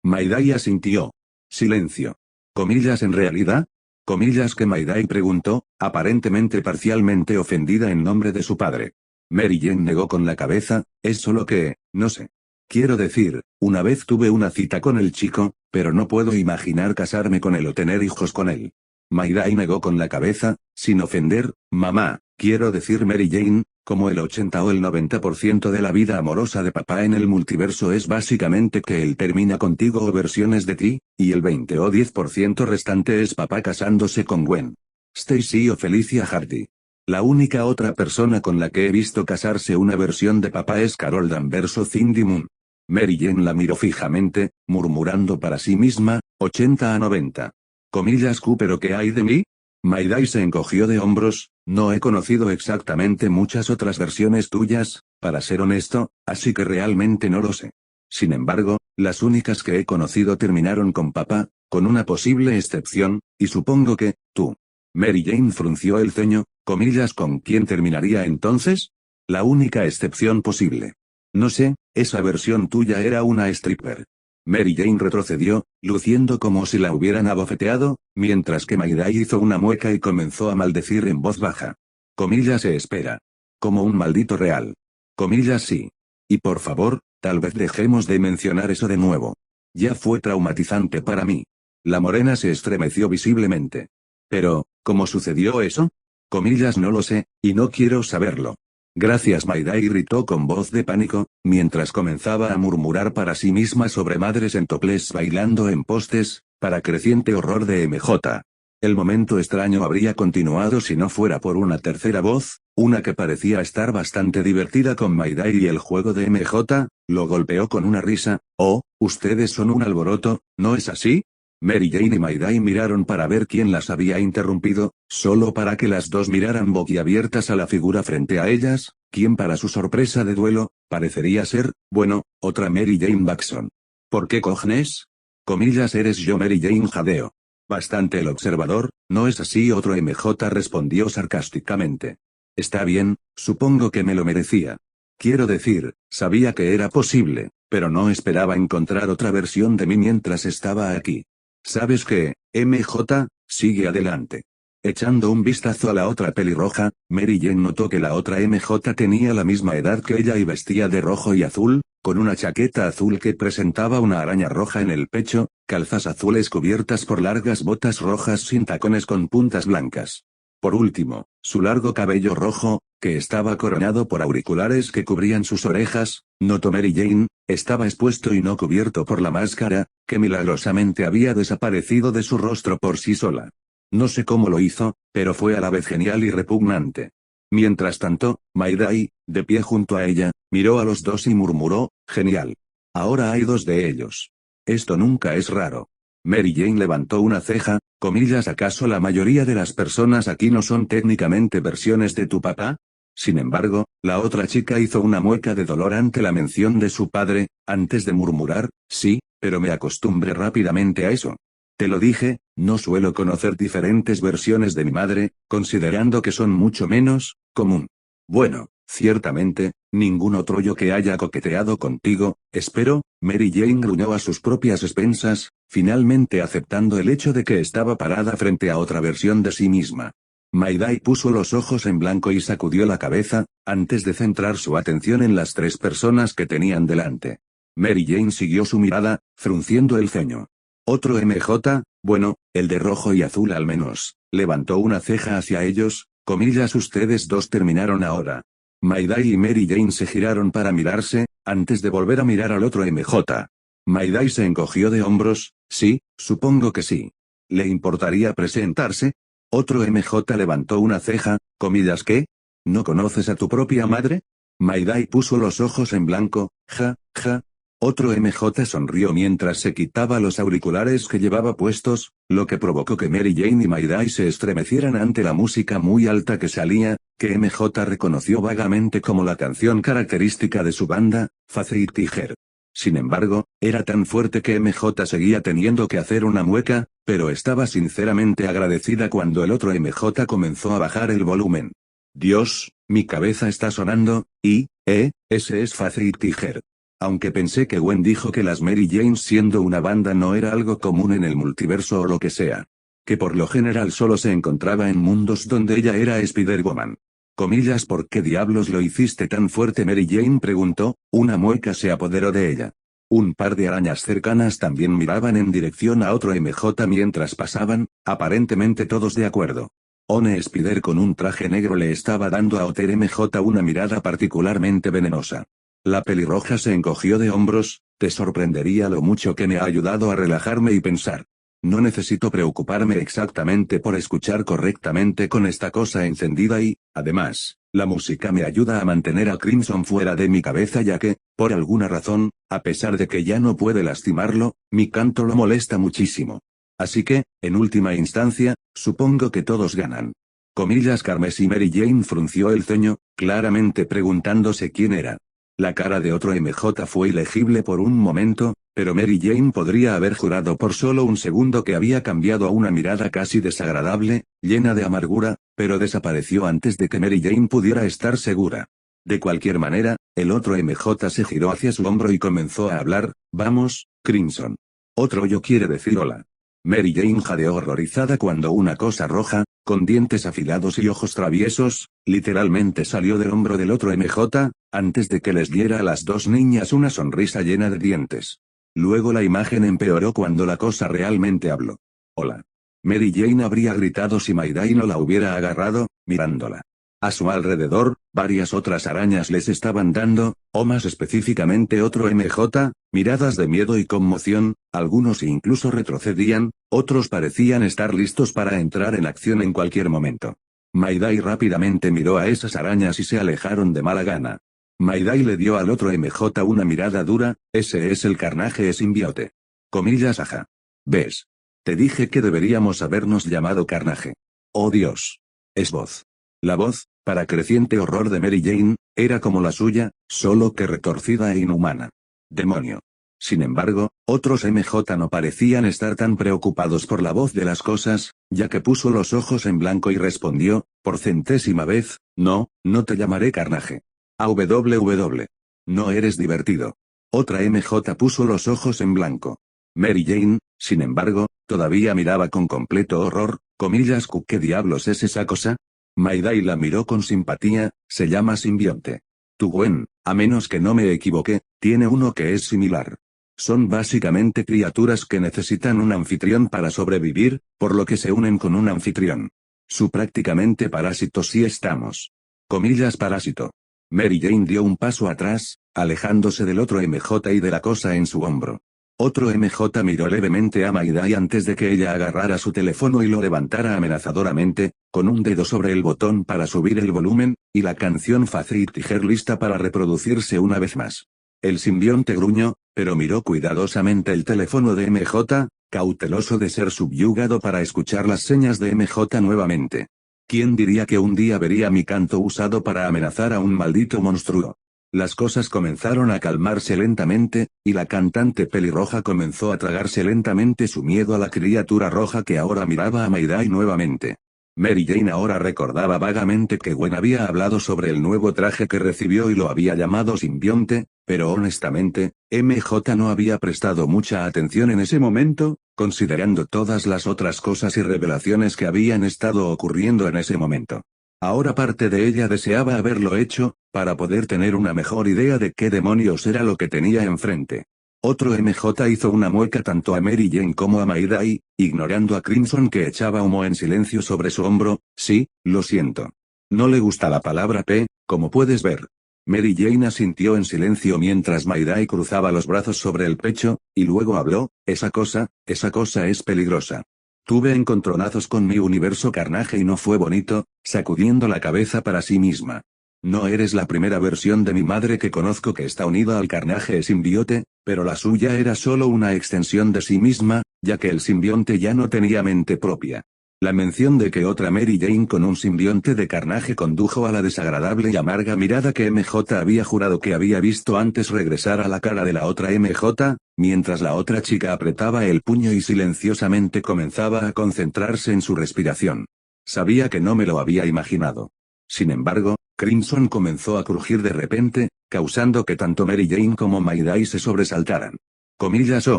Mayday asintió. Silencio. Comillas en realidad. Comillas que Mayday preguntó, aparentemente parcialmente ofendida en nombre de su padre. Mary Jane negó con la cabeza, es solo que, no sé. Quiero decir, una vez tuve una cita con el chico, pero no puedo imaginar casarme con él o tener hijos con él. Mayday negó con la cabeza, sin ofender, mamá, quiero decir Mary Jane, como el 80 o el 90% de la vida amorosa de papá en el multiverso es básicamente que él termina contigo o versiones de ti, y el 20 o 10% restante es papá casándose con Gwen Stacy o Felicia Hardy. La única otra persona con la que he visto casarse una versión de papá es Carol Danvers o Cindy Moon. Mary Jane la miró fijamente, murmurando para sí misma, 80 a 90. Comillas Q, ¿pero qué hay de mí? Mayday se encogió de hombros, no he conocido exactamente muchas otras versiones tuyas, para ser honesto, así que realmente no lo sé. Sin embargo, las únicas que he conocido terminaron con papá, con una posible excepción, y supongo que, tú. Mary Jane frunció el ceño, comillas ¿con quién terminaría entonces? La única excepción posible. No sé, esa versión tuya era una stripper. Mary Jane retrocedió, luciendo como si la hubieran abofeteado, mientras que Mayday hizo una mueca y comenzó a maldecir en voz baja. Comillas se espera. Como un maldito real. Comillas sí. Y por favor, tal vez dejemos de mencionar eso de nuevo. Ya fue traumatizante para mí. La morena se estremeció visiblemente. Pero, ¿cómo sucedió eso? Comillas no lo sé, y no quiero saberlo. Gracias, Mayday gritó con voz de pánico, mientras comenzaba a murmurar para sí misma sobre madres en topless bailando en postes, para creciente horror de MJ. El momento extraño habría continuado si no fuera por una tercera voz, una que parecía estar bastante divertida con Mayday y el juego de MJ, lo golpeó con una risa. Oh, ustedes son un alboroto, ¿no es así? Mary Jane y Mayday miraron para ver quién las había interrumpido, solo para que las dos miraran boquiabiertas a la figura frente a ellas, quien para su sorpresa de duelo, parecería ser, bueno, otra Mary Jane Baxon. ¿Por qué cojones? Comillas eres yo Mary Jane jadeo. Bastante el observador, ¿no es así? Otro MJ respondió sarcásticamente. Está bien, supongo que me lo merecía. Quiero decir, sabía que era posible, pero no esperaba encontrar otra versión de mí mientras estaba aquí. ¿Sabes qué, MJ? Sigue adelante. Echando un vistazo a la otra pelirroja, Mary Jane notó que la otra MJ tenía la misma edad que ella y vestía de rojo y azul, con una chaqueta azul que presentaba una araña roja en el pecho, calzas azules cubiertas por largas botas rojas sin tacones con puntas blancas. Por último, su largo cabello rojo, que estaba coronado por auriculares que cubrían sus orejas, notó Mary Jane, estaba expuesto y no cubierto por la máscara, que milagrosamente había desaparecido de su rostro por sí sola. No sé cómo lo hizo, pero fue a la vez genial y repugnante. Mientras tanto, Maidai, de pie junto a ella, miró a los dos y murmuró, genial. Ahora hay dos de ellos. Esto nunca es raro. Mary Jane levantó una ceja, comillas, ¿acaso la mayoría de las personas aquí no son técnicamente versiones de tu papá? Sin embargo, la otra chica hizo una mueca de dolor ante la mención de su padre, antes de murmurar, sí, pero me acostumbré rápidamente a eso. Te lo dije, no suelo conocer diferentes versiones de mi madre, considerando que son mucho menos común. Bueno, ciertamente, ningún otro yo que haya coqueteado contigo, espero. Mary Jane gruñó a sus propias expensas, finalmente aceptando el hecho de que estaba parada frente a otra versión de sí misma. Maidai puso los ojos en blanco y sacudió la cabeza, antes de centrar su atención en las tres personas que tenían delante. Mary Jane siguió su mirada, frunciendo el ceño. Otro MJ, bueno, el de rojo y azul al menos, levantó una ceja hacia ellos, comillas, ustedes dos terminaron ahora. Maidai y Mary Jane se giraron para mirarse, antes de volver a mirar al otro MJ. Maidai se encogió de hombros, sí, supongo que sí. ¿Le importaría presentarse? Otro MJ levantó una ceja, comillas, ¿qué? ¿No conoces a tu propia madre? Maidai puso los ojos en blanco, ja, ja. Otro MJ sonrió mientras se quitaba los auriculares que llevaba puestos, lo que provocó que Mary Jane y Maidai se estremecieran ante la música muy alta que salía, que MJ reconoció vagamente como la canción característica de su banda, Faith Tiger. Sin embargo, era tan fuerte que MJ seguía teniendo que hacer una mueca, pero estaba sinceramente agradecida cuando el otro MJ comenzó a bajar el volumen. Dios, mi cabeza está sonando, ese es Faith Tiger. Aunque pensé que Gwen dijo que las Mary Janes siendo una banda no era algo común en el multiverso o lo que sea. Que por lo general solo se encontraba en mundos donde ella era Spider-Woman. Comillas, ¿por qué diablos lo hiciste tan fuerte? Mary Jane preguntó, una mueca se apoderó de ella. Un par de arañas cercanas también miraban en dirección a otro MJ mientras pasaban, aparentemente todos de acuerdo. One Spider con un traje negro le estaba dando a Otter MJ una mirada particularmente venenosa. La pelirroja se encogió de hombros, te sorprendería lo mucho que me ha ayudado a relajarme y pensar. No necesito preocuparme exactamente por escuchar correctamente con esta cosa encendida y, además, la música me ayuda a mantener a Crimson fuera de mi cabeza ya que, por alguna razón, a pesar de que ya no puede lastimarlo, mi canto lo molesta muchísimo. Así que, en última instancia, supongo que todos ganan. Comillas, Carmesí. Mary Jane frunció el ceño, claramente preguntándose quién era. La cara de otro MJ fue ilegible por un momento, pero Mary Jane podría haber jurado por solo un segundo que había cambiado a una mirada casi desagradable, llena de amargura, pero desapareció antes de que Mary Jane pudiera estar segura. De cualquier manera, el otro MJ se giró hacia su hombro y comenzó a hablar, vamos, Crimson. Otro yo quiere decir hola. Mary Jane jadeó horrorizada cuando una cosa roja, con dientes afilados y ojos traviesos, literalmente salió del hombro del otro MJ, antes de que les diera a las dos niñas una sonrisa llena de dientes. Luego la imagen empeoró cuando la cosa realmente habló. Hola. Mary Jane habría gritado si Maidai no la hubiera agarrado, mirándola. A su alrededor, varias otras arañas les estaban dando, o más específicamente otro MJ, miradas de miedo y conmoción, algunos incluso retrocedían, otros parecían estar listos para entrar en acción en cualquier momento. Maidai rápidamente miró a esas arañas y se alejaron de mala gana. Maidai le dio al otro MJ una mirada dura, ese es el carnaje simbiote. Comillas, ajá. ¿Ves? Te dije que deberíamos habernos llamado carnaje. Oh Dios. Es voz. La voz, para creciente horror de Mary Jane, era como la suya, solo que retorcida e inhumana. Demonio. Sin embargo, otros MJ no parecían estar tan preocupados por la voz de las cosas, ya que puso los ojos en blanco y respondió, por centésima vez, no, no te llamaré carnaje. AWW. No eres divertido. Otra MJ puso los ojos en blanco. Mary Jane, sin embargo, todavía miraba con completo horror, comillas, ¿qué diablos es esa cosa? Maidai la miró con simpatía, se llama simbionte. Tu Gwen, a menos que no me equivoque, tiene uno que es similar. Son básicamente criaturas que necesitan un anfitrión para sobrevivir, por lo que se unen con un anfitrión. Su prácticamente parásitos si estamos. Comillas parásito. Mary Jane dio un paso atrás, alejándose del otro MJ y de la cosa en su hombro. Otro MJ miró levemente a Maidai antes de que ella agarrara su teléfono y lo levantara amenazadoramente, con un dedo sobre el botón para subir el volumen, y la canción Faith Tiger lista para reproducirse una vez más. El simbionte gruñó, pero miró cuidadosamente el teléfono de MJ, cauteloso de ser subyugado para escuchar las señas de MJ nuevamente. ¿Quién diría que un día vería mi canto usado para amenazar a un maldito monstruo? Las cosas comenzaron a calmarse lentamente, y la cantante pelirroja comenzó a tragarse lentamente su miedo a la criatura roja que ahora miraba a Maidai nuevamente. Mary Jane ahora recordaba vagamente que Gwen había hablado sobre el nuevo traje que recibió y lo había llamado simbionte, pero honestamente, MJ no había prestado mucha atención en ese momento, considerando todas las otras cosas y revelaciones que habían estado ocurriendo en ese momento. Ahora parte de ella deseaba haberlo hecho, para poder tener una mejor idea de qué demonios era lo que tenía enfrente. Otro MJ hizo una mueca tanto a Mary Jane como a Maidai, ignorando a Crimson que echaba humo en silencio sobre su hombro. Sí, lo siento. No le gusta la palabra P, como puedes ver. Mary Jane asintió en silencio mientras Maidai cruzaba los brazos sobre el pecho, y luego habló, esa cosa es peligrosa. Tuve encontronazos con mi universo Carnage y no fue bonito, sacudiendo la cabeza para sí misma. No eres la primera versión de mi madre que conozco que está unida al Carnage simbiote, pero la suya era solo una extensión de sí misma, ya que el simbionte ya no tenía mente propia. La mención de que otra Mary Jane con un simbionte de Carnage condujo a la desagradable y amarga mirada que MJ había jurado que había visto antes regresar a la cara de la otra MJ, mientras la otra chica apretaba el puño y silenciosamente comenzaba a concentrarse en su respiración. Sabía que no me lo había imaginado. Sin embargo, Crimson comenzó a crujir de repente, causando que tanto Mary Jane como Maidai se sobresaltaran. Comillas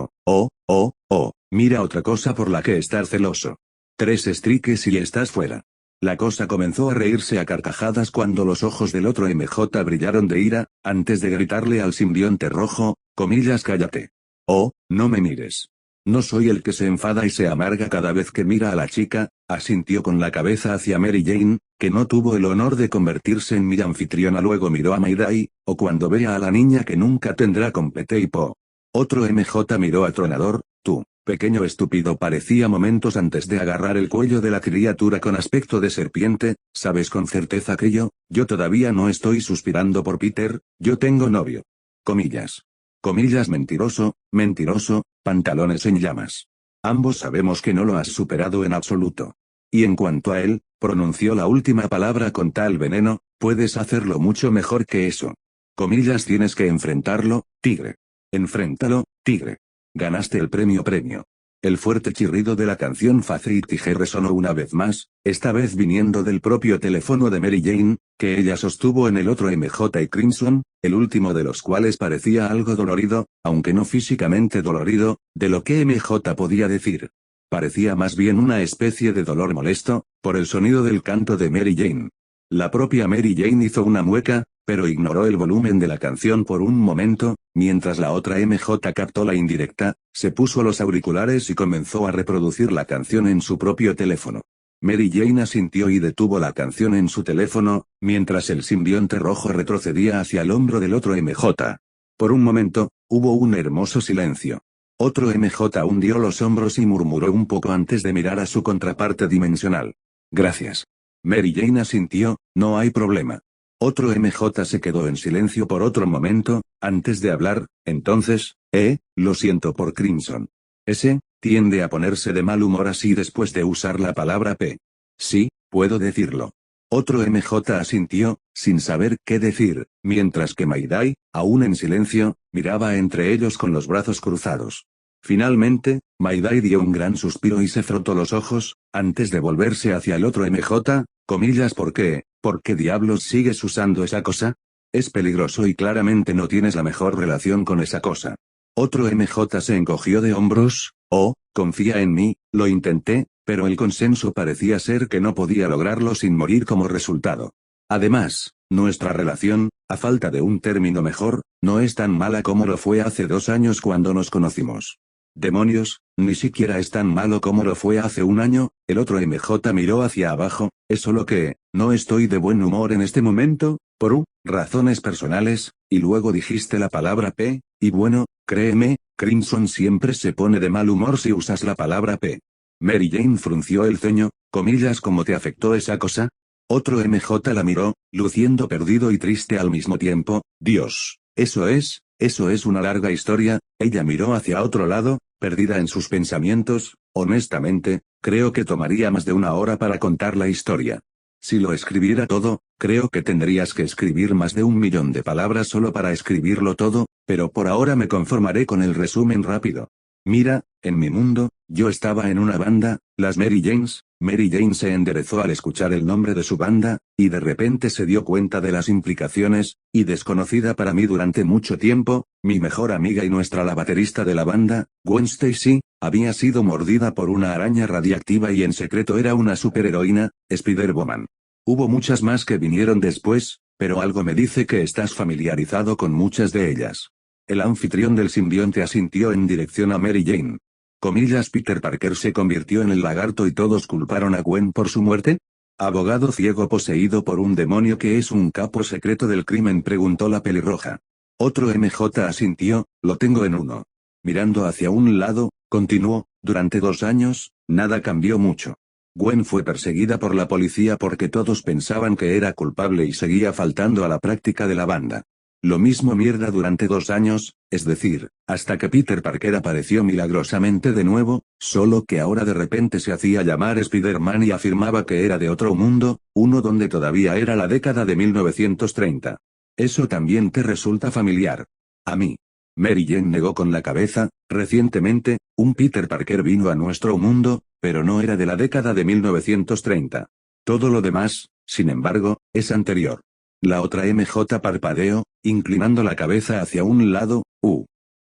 mira otra cosa por la que estar celoso. 3 strikes y estás fuera. La cosa comenzó a reírse a carcajadas cuando los ojos del otro MJ brillaron de ira, antes de gritarle al simbionte rojo, comillas cállate. Oh, no me mires. No soy el que se enfada y se amarga cada vez que mira a la chica, asintió con la cabeza hacia Mary Jane, que no tuvo el honor de convertirse en mi anfitriona. Luego miró a Maidai, o cuando vea a la niña que nunca tendrá con Pete y Po. Otro MJ miró atronador, tú. Pequeño estúpido parecía momentos antes de agarrar el cuello de la criatura con aspecto de serpiente, ¿sabes con certeza que yo todavía no estoy suspirando por Peter, yo tengo novio? Comillas. Comillas mentiroso, pantalones en llamas. Ambos sabemos que no lo has superado en absoluto. Y en cuanto a él, pronunció la última palabra con tal veneno, puedes hacerlo mucho mejor que eso. Comillas tienes que enfrentarlo, tigre. Enfréntalo, tigre. Ganaste el premio. El fuerte chirrido de la canción Faith Tiger resonó una vez más, esta vez viniendo del propio teléfono de Mary Jane, que ella sostuvo en el otro MJ y Crimson, el último de los cuales parecía algo dolorido, aunque no físicamente dolorido, de lo que MJ podía decir. Parecía más bien una especie de dolor molesto, por el sonido del canto de Mary Jane. La propia Mary Jane hizo una mueca, pero ignoró el volumen de la canción por un momento, mientras la otra MJ captó la indirecta, se puso los auriculares y comenzó a reproducir la canción en su propio teléfono. Mary Jane asintió y detuvo la canción en su teléfono, mientras el simbionte rojo retrocedía hacia el hombro del otro MJ. Por un momento, hubo un hermoso silencio. Otro MJ hundió los hombros y murmuró un poco antes de mirar a su contraparte dimensional. Gracias. Mary Jane asintió, no hay problema. Otro MJ se quedó en silencio por otro momento, antes de hablar, entonces, lo siento por Crimson. Ese, tiende a ponerse de mal humor así después de usar la palabra P. Sí, puedo decirlo. Otro MJ asintió, sin saber qué decir, mientras que Maidai, aún en silencio, miraba entre ellos con los brazos cruzados. Finalmente, Maidai dio un gran suspiro y se frotó los ojos, antes de volverse hacia el otro MJ, comillas ¿por qué diablos sigues usando esa cosa? Es peligroso y claramente no tienes la mejor relación con esa cosa. Otro MJ se encogió de hombros, confía en mí, lo intenté, pero el consenso parecía ser que no podía lograrlo sin morir como resultado. Además, nuestra relación, a falta de un término mejor, no es tan mala como lo fue hace 2 años cuando nos conocimos. Demonios, ni siquiera es tan malo como lo fue hace un año. El otro MJ miró hacia abajo, es solo que, no estoy de buen humor en este momento, por razones personales, y luego dijiste la palabra P, y bueno, créeme, Crimson siempre se pone de mal humor si usas la palabra P. Mary Jane frunció el ceño, comillas, ¿cómo te afectó esa cosa? Otro MJ la miró, luciendo perdido y triste al mismo tiempo. Dios, eso es una larga historia. Ella miró hacia otro lado, perdida en sus pensamientos. Honestamente, creo que tomaría más de una hora para contar la historia. Si lo escribiera todo, creo que tendrías que escribir más de 1 millón de palabras solo para escribirlo todo, pero por ahora me conformaré con el resumen rápido. Mira, en mi mundo, yo estaba en una banda, las Mary Janes. Mary Jane se enderezó al escuchar el nombre de su banda, y de repente se dio cuenta de las implicaciones, y desconocida para mí durante mucho tiempo, mi mejor amiga y la baterista de la banda, Gwen Stacy, había sido mordida por una araña radiactiva y en secreto era una superheroína, Spider-Woman. Hubo muchas más que vinieron después, pero algo me dice que estás familiarizado con muchas de ellas. El anfitrión del simbionte asintió en dirección a Mary Jane. Comillas, Peter Parker se convirtió en el lagarto y todos culparon a Gwen por su muerte. ¿Abogado ciego poseído por un demonio que es un capo secreto del crimen?, preguntó la pelirroja. Otro MJ asintió, lo tengo en uno. Mirando hacia un lado, continuó, durante 2 años, nada cambió mucho. Gwen fue perseguida por la policía porque todos pensaban que era culpable y seguía faltando a la práctica de la banda. Lo mismo mierda durante 2 años, es decir, hasta que Peter Parker apareció milagrosamente de nuevo, solo que ahora de repente se hacía llamar Spider-Man y afirmaba que era de otro mundo, uno donde todavía era la década de 1930. ¿Eso también te resulta familiar? A mí. Mary Jane negó con la cabeza. Recientemente, un Peter Parker vino a nuestro mundo, pero no era de la década de 1930. Todo lo demás, sin embargo, es anterior. La otra MJ parpadeó, inclinando la cabeza hacia un lado.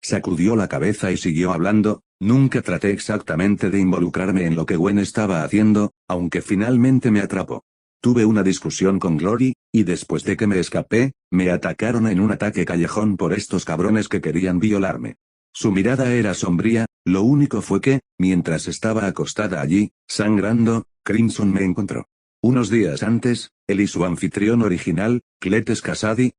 Sacudió la cabeza y siguió hablando. Nunca traté exactamente de involucrarme en lo que Gwen estaba haciendo, aunque finalmente me atrapó. Tuve una discusión con Glory, y después de que me escapé, me atacaron en un ataque callejón por estos cabrones que querían violarme. Su mirada era sombría. Lo único fue que, mientras estaba acostada allí, sangrando, Crimson me encontró. Unos días antes, él y su anfitrión original, Cletus Kasady,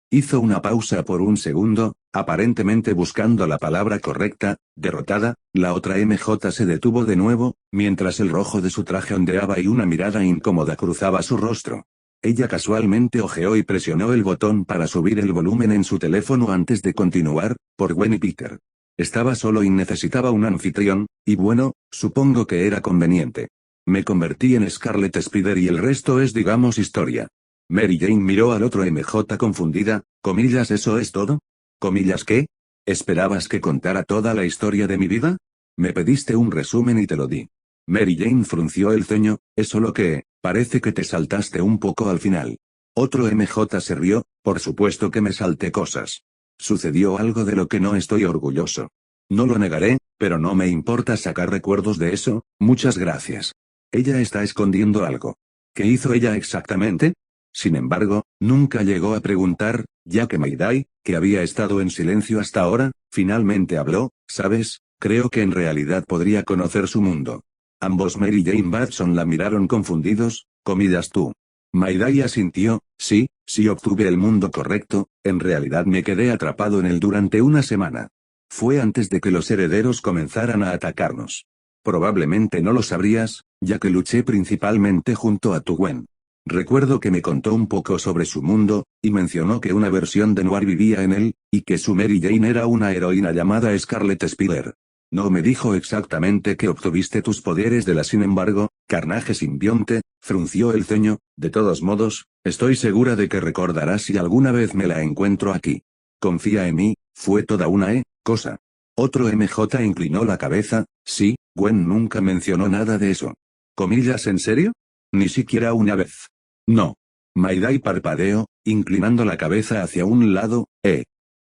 hizo una pausa por un segundo, aparentemente buscando la palabra correcta. Derrotada, la otra MJ se detuvo de nuevo, mientras el rojo de su traje ondeaba y una mirada incómoda cruzaba su rostro. Ella casualmente ojeó y presionó el botón para subir el volumen en su teléfono antes de continuar, por Gwen y Peter. Estaba solo y necesitaba un anfitrión, y bueno, supongo que era conveniente. Me convertí en Scarlet Spider y el resto es, digamos, historia. Mary Jane miró al otro MJ confundida. Comillas, ¿eso es todo? Comillas, ¿qué? ¿Esperabas que contara toda la historia de mi vida? Me pediste un resumen y te lo di. Mary Jane frunció el ceño. Es solo que, parece que te saltaste un poco al final. Otro MJ se rió. Por supuesto que me salté cosas. Sucedió algo de lo que no estoy orgulloso. No lo negaré, pero no me importa sacar recuerdos de eso. Muchas gracias. Ella está escondiendo algo. ¿Qué hizo ella exactamente? Sin embargo, nunca llegó a preguntar, ya que Mayday, que había estado en silencio hasta ahora, finalmente habló. ¿Sabes? Creo que en realidad podría conocer su mundo. Ambos Mary Jane Watson la miraron confundidos. Comillas, tú. Mayday asintió. Sí obtuve el mundo correcto. En realidad me quedé atrapado en él durante una semana. Fue antes de que los herederos comenzaran a atacarnos. Probablemente no lo sabrías, ya que luché principalmente junto a tu Gwen. Recuerdo que me contó un poco sobre su mundo, y mencionó que una versión de Noir vivía en él, y que su Mary Jane era una heroína llamada Scarlet Spider. No me dijo exactamente que obtuviste tus poderes de la, sin embargo, Carnage simbionte, frunció el ceño. De todos modos, estoy segura de que recordarás si alguna vez me la encuentro aquí. Confía en mí, fue toda una cosa. Otro MJ inclinó la cabeza. Sí, Gwen nunca mencionó nada de eso. Comillas, ¿en serio? Ni siquiera una vez. No. Mayday parpadeó, inclinando la cabeza hacia un lado.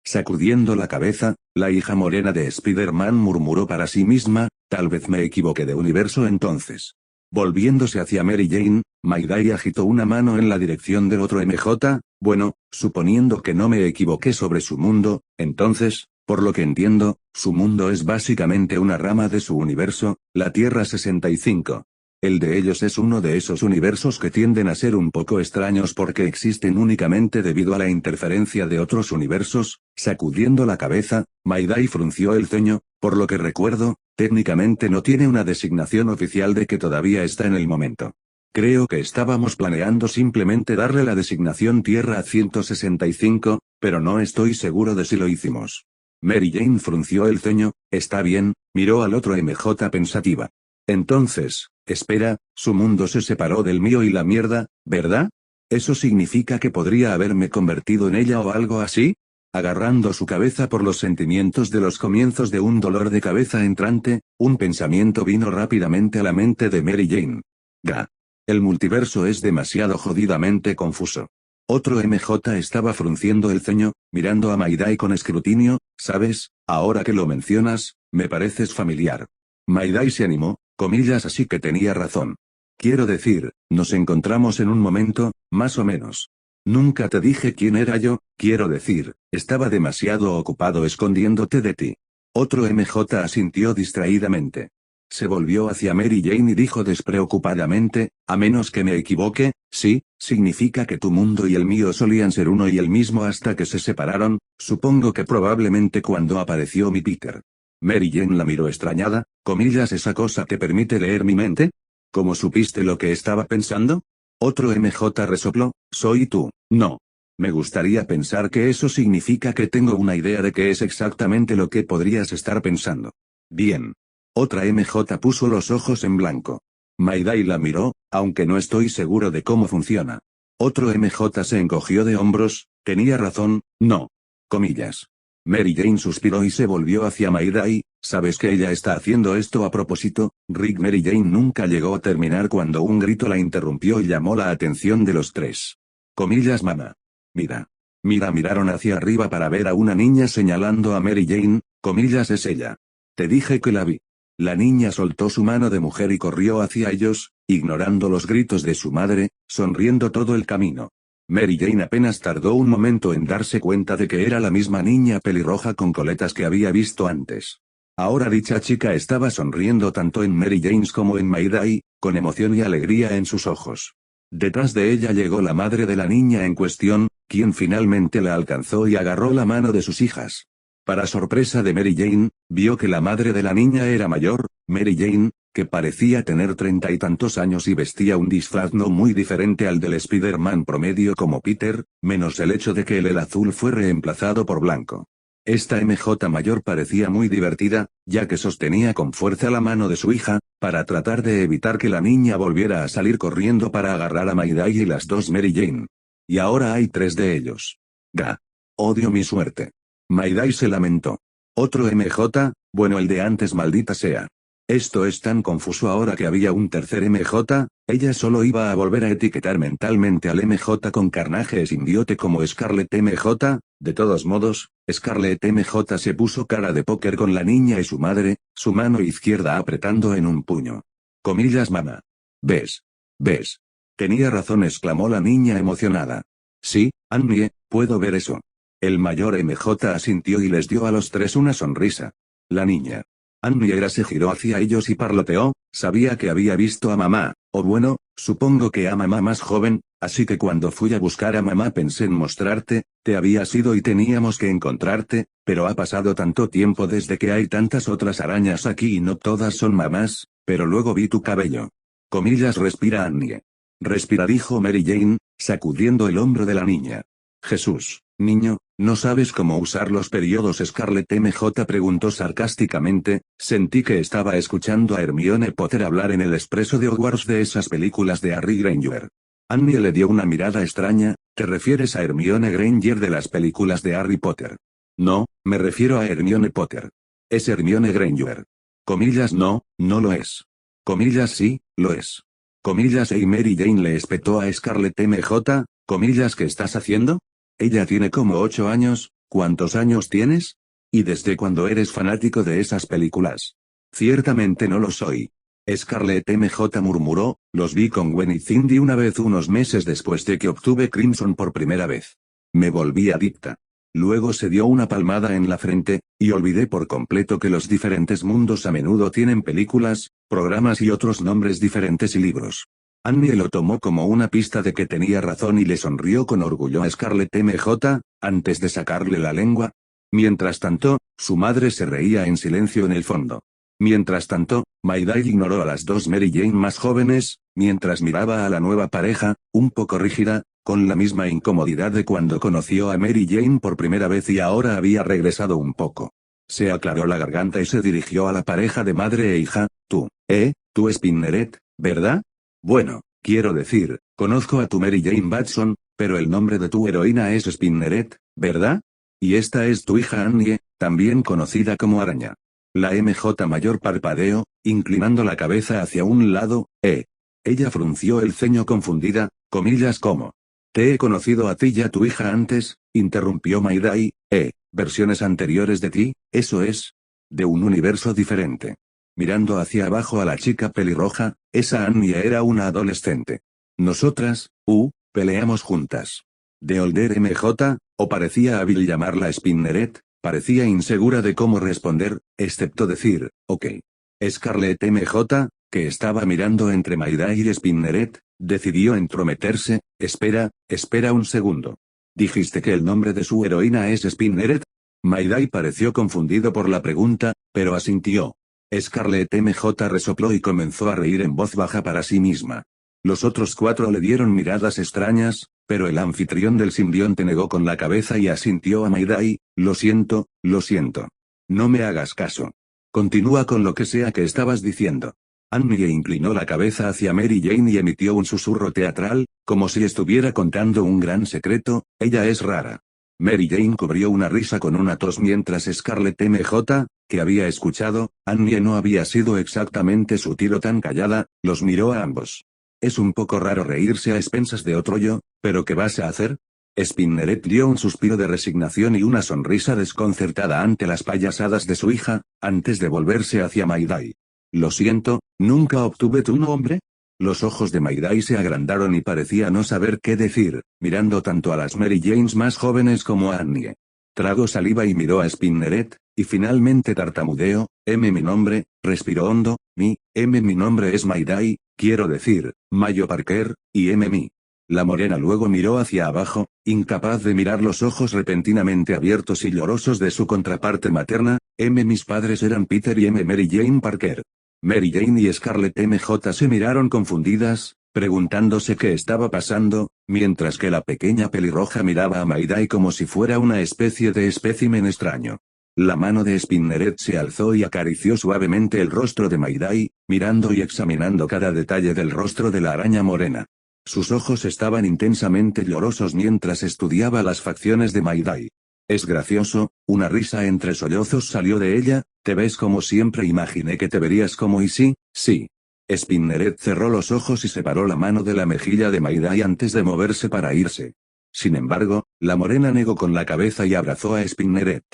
Sacudiendo la cabeza, la hija morena de Spider-Man murmuró para sí misma. Tal vez me equivoqué de universo entonces. Volviéndose hacia Mary Jane, Mayday agitó una mano en la dirección del otro MJ. Bueno, suponiendo que no me equivoqué sobre su mundo, entonces, Por lo que entiendo, su mundo es básicamente una rama de su universo, la Tierra 65. El de ellos es uno de esos universos que tienden a ser un poco extraños porque existen únicamente debido a la interferencia de otros universos. Sacudiendo la cabeza, Maidai frunció el ceño, por lo que recuerdo, técnicamente no tiene una designación oficial de que todavía está en el momento. Creo que estábamos planeando simplemente darle la designación Tierra 165, pero no estoy seguro de si lo hicimos. Mary Jane frunció el ceño. Está bien, miró al otro MJ pensativa. Entonces, espera, su mundo se separó del mío y la mierda, ¿verdad? ¿Eso significa que podría haberme convertido en ella o algo así? Agarrando su cabeza por los sentimientos de los comienzos de un dolor de cabeza entrante, un pensamiento vino rápidamente a la mente de Mary Jane. El multiverso es demasiado jodidamente confuso. Otro MJ estaba frunciendo el ceño, mirando a Maidai con escrutinio. ¿Sabes? Ahora que lo mencionas, me pareces familiar. Maidai se animó, comillas, así que tenía razón. Quiero decir, nos encontramos en un momento, más o menos. Nunca te dije quién era yo, quiero decir, estaba demasiado ocupado escondiéndote de ti. Otro MJ asintió distraídamente. Se volvió hacia Mary Jane y dijo despreocupadamente, a menos que me equivoque, sí, significa que tu mundo y el mío solían ser uno y el mismo hasta que se separaron, supongo que probablemente cuando apareció mi Peter. Mary Jane la miró extrañada, comillas, ¿esa cosa te permite leer mi mente? ¿Cómo supiste lo que estaba pensando? Otro MJ resopló, soy tú, no. Me gustaría pensar que eso significa que tengo una idea de qué es exactamente lo que podrías estar pensando. Bien. Otra MJ puso los ojos en blanco. Maidai la miró, aunque no estoy seguro de cómo funciona. Otro MJ se encogió de hombros, tenía razón, no. Comillas. Mary Jane suspiró y se volvió hacia Maidai. ¿Sabes que ella está haciendo esto a propósito, Rick? Mary Jane nunca llegó a terminar cuando un grito la interrumpió y llamó la atención de los tres. Comillas, mamá. Mira. Miraron hacia arriba para ver a una niña señalando a Mary Jane, comillas, es ella. Te dije que la vi. La niña soltó su mano de mujer y corrió hacia ellos, ignorando los gritos de su madre, sonriendo todo el camino. Mary Jane apenas tardó un momento en darse cuenta de que era la misma niña pelirroja con coletas que había visto antes. Ahora dicha chica estaba sonriendo tanto en Mary Jane como en Maidai, con emoción y alegría en sus ojos. Detrás de ella llegó la madre de la niña en cuestión, quien finalmente la alcanzó y agarró la mano de sus hijas. Para sorpresa de Mary Jane, vio que la madre de la niña era mayor, Mary Jane, que parecía tener 30 y tantos años y vestía un disfraz no muy diferente al del Spider-Man promedio como Peter, menos el hecho de que el azul fue reemplazado por blanco. Esta MJ mayor parecía muy divertida, ya que sostenía con fuerza la mano de su hija, para tratar de evitar que la niña volviera a salir corriendo para agarrar a Maidai y las dos Mary Jane. Y ahora hay tres de ellos. Odio mi suerte. Maidai se lamentó. Otro MJ, bueno, el de antes, maldita sea. Esto es tan confuso ahora que había un tercer MJ, ella solo iba a volver a etiquetar mentalmente al MJ con carnaje simbiote como Scarlet MJ. De todos modos, Scarlet MJ se puso cara de póker con la niña y su madre, su mano izquierda apretando en un puño. Comillas, mamá. ¿Ves? ¿Ves? Tenía razón, exclamó la niña emocionada. Sí, Annie, puedo ver eso. El mayor MJ asintió y les dio a los tres una sonrisa. La niña Annie se giró hacia ellos y parloteó, sabía que había visto a mamá, o bueno, supongo que a mamá más joven, así que cuando fui a buscar a mamá pensé en mostrarte, te habías ido y teníamos que encontrarte, pero ha pasado tanto tiempo desde que hay tantas otras arañas aquí y no todas son mamás, pero luego vi tu cabello. Comillas, respira Annie. Respira, dijo Mary Jane, sacudiendo el hombro de la niña. Jesús, niño, ¿no sabes cómo usar los periodos? Scarlet MJ preguntó sarcásticamente. Sentí que estaba escuchando a Hermione Potter hablar en el expreso de Hogwarts de esas películas de Harry Granger. Annie le dio una mirada extraña. ¿Te refieres a Hermione Granger de las películas de Harry Potter? No, me refiero a Hermione Potter. Es Hermione Granger. Comillas, no, no lo es. Comillas, sí, lo es. Comillas, y Mary Jane le espetó a Scarlet MJ. Comillas, ¿qué estás haciendo? Ella tiene como 8 años, ¿cuántos años tienes? ¿Y desde cuándo eres fanático de esas películas? Ciertamente no lo soy. Scarlet MJ murmuró, los vi con Gwen y Cindy una vez unos meses después de que obtuve Crimson por primera vez. Me volví adicta. luego se dio una palmada en la frente, y olvidé por completo que los diferentes mundos a menudo tienen películas, programas y otros nombres diferentes y libros. Annie lo tomó como una pista de que tenía razón y le sonrió con orgullo a Scarlett MJ, antes de sacarle la lengua. Mientras tanto, su madre se reía en silencio en el fondo. Mientras tanto, Mayday ignoró a las dos Mary Jane más jóvenes, mientras miraba a la nueva pareja, un poco rígida, con la misma incomodidad de cuando conoció a Mary Jane por primera vez y ahora había regresado un poco. Se aclaró la garganta y se dirigió a la pareja de madre e hija. Tú Spinneret, ¿verdad? Bueno, quiero decir, conozco a tu Mary Jane Watson, pero el nombre de tu heroína es Spinneret, ¿verdad? Y esta es tu hija Annie, también conocida como Araña. La MJ mayor parpadeó, inclinando la cabeza hacia un lado. Ella frunció el ceño confundida, comillas como. Te he conocido a ti y a tu hija antes, interrumpió Mayday. Versiones anteriores de ti, eso es. De un universo diferente. Mirando hacia abajo a la chica pelirroja, esa Annie era una adolescente. Nosotras, peleamos juntas. De Older MJ, o parecía hábil llamarla Spinneret, parecía insegura de cómo responder, excepto decir, ok. Scarlett MJ, que estaba mirando entre Mayday y Spinneret, decidió entrometerse. Espera un segundo. ¿Dijiste que el nombre de su heroína es Spinneret? Mayday pareció confundido por la pregunta, pero asintió. Scarlett MJ resopló y comenzó a reír en voz baja para sí misma. Los otros cuatro le dieron miradas extrañas, pero el anfitrión del simbionte negó con la cabeza y asintió a Mayday. Lo siento. No me hagas caso. Continúa con lo que sea que estabas diciendo. Annie inclinó la cabeza hacia Mary Jane y emitió un susurro teatral, como si estuviera contando un gran secreto. Ella es rara. Mary Jane cubrió una risa con una tos mientras Scarlett MJ, que había escuchado, Annie no había sido exactamente sutil o tan callada, los miró a ambos. Es un poco raro reírse a expensas de otro yo, pero ¿qué vas a hacer? Spinneret dio un suspiro de resignación y una sonrisa desconcertada ante las payasadas de su hija, antes de volverse hacia Mayday. Lo siento, ¿nunca obtuve tu nombre? Los ojos de Mayday se agrandaron y parecía no saber qué decir, mirando tanto a las Mary Janes más jóvenes como a Annie. Tragó saliva y miró a Spinneret, y finalmente tartamudeó. Mi nombre, respiró hondo, mi nombre es Mayday, quiero decir, Mayo Parker, y mi. La morena luego miró hacia abajo, incapaz de mirar los ojos repentinamente abiertos y llorosos de su contraparte materna. Mis padres eran Peter y Mary Jane Parker. Mary Jane y Scarlett MJ se miraron confundidas, preguntándose qué estaba pasando, mientras que la pequeña pelirroja miraba a Mayday como si fuera una especie de espécimen extraño. La mano de Spinneret se alzó y acarició suavemente el rostro de Mayday, mirando y examinando cada detalle del rostro de la araña morena. Sus ojos estaban intensamente llorosos mientras estudiaba las facciones de Mayday. Es gracioso, una risa entre sollozos salió de ella. Te ves como siempre imaginé que te verías como y sí. Spinneret cerró los ojos y separó la mano de la mejilla de Mayday antes de moverse para irse. Sin embargo, la morena negó con la cabeza y abrazó a Spinneret.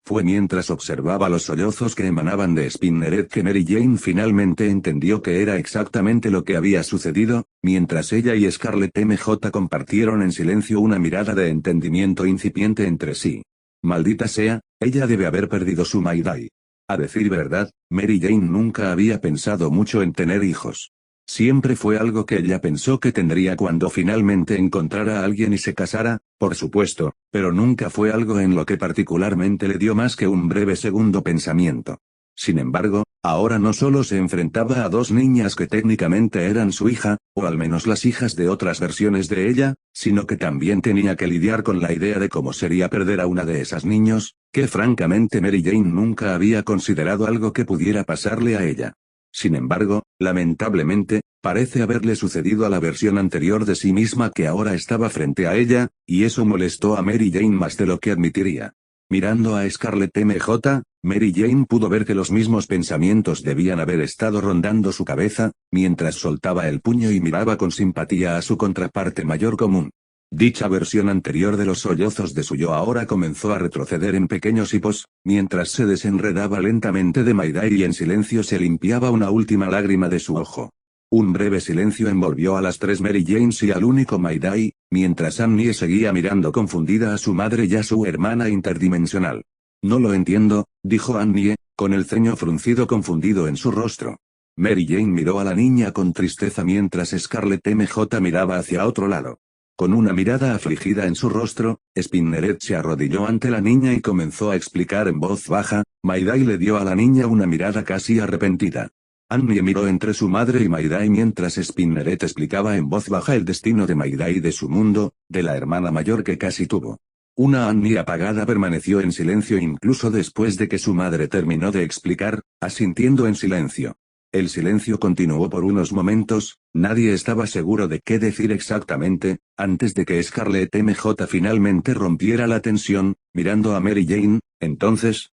Fue mientras observaba los sollozos que emanaban de Spinneret que Mary Jane finalmente entendió que era exactamente lo que había sucedido, mientras ella y Scarlett MJ compartieron en silencio una mirada de entendimiento incipiente entre sí. Maldita sea, ella debe haber perdido su Mayday. A decir verdad, Mary Jane nunca había pensado mucho en tener hijos. Siempre fue algo que ella pensó que tendría cuando finalmente encontrara a alguien y se casara, por supuesto, pero nunca fue algo en lo que particularmente le dio más que un breve segundo pensamiento. Sin embargo, ahora no solo se enfrentaba a dos niñas que técnicamente eran su hija, o al menos las hijas de otras versiones de ella, sino que también tenía que lidiar con la idea de cómo sería perder a una de esas niños, que francamente Mary Jane nunca había considerado algo que pudiera pasarle a ella. Sin embargo, lamentablemente, parece haberle sucedido a la versión anterior de sí misma que ahora estaba frente a ella, y eso molestó a Mary Jane más de lo que admitiría. Mirando a Scarlett MJ, Mary Jane pudo ver que los mismos pensamientos debían haber estado rondando su cabeza, mientras soltaba el puño y miraba con simpatía a su contraparte mayor común. Dicha versión anterior de los sollozos de su yo ahora comenzó a retroceder en pequeños hipos, mientras se desenredaba lentamente de Mayday y en silencio se limpiaba una última lágrima de su ojo. Un breve silencio envolvió a las tres Mary Janes y al único Mayday, mientras Annie seguía mirando confundida a su madre y a su hermana interdimensional. No lo entiendo, dijo Annie, con el ceño fruncido confundido en su rostro. Mary Jane miró a la niña con tristeza mientras Scarlett MJ miraba hacia otro lado. Con una mirada afligida en su rostro, Spinneret se arrodilló ante la niña y comenzó a explicar en voz baja. Mayday le dio a la niña una mirada casi arrepentida. Annie miró entre su madre y Mayday mientras Spinneret explicaba en voz baja el destino de Mayday y de su mundo, de la hermana mayor que casi tuvo. Una Annie apagada permaneció en silencio incluso después de que su madre terminó de explicar, asintiendo en silencio. El silencio continuó por unos momentos, nadie estaba seguro de qué decir exactamente, antes de que Scarlett MJ finalmente rompiera la tensión, mirando a Mary Jane. Entonces,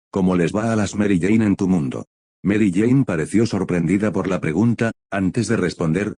¿cómo les va a las Mary Jane en tu mundo? Mary Jane pareció sorprendida por la pregunta, antes de responder,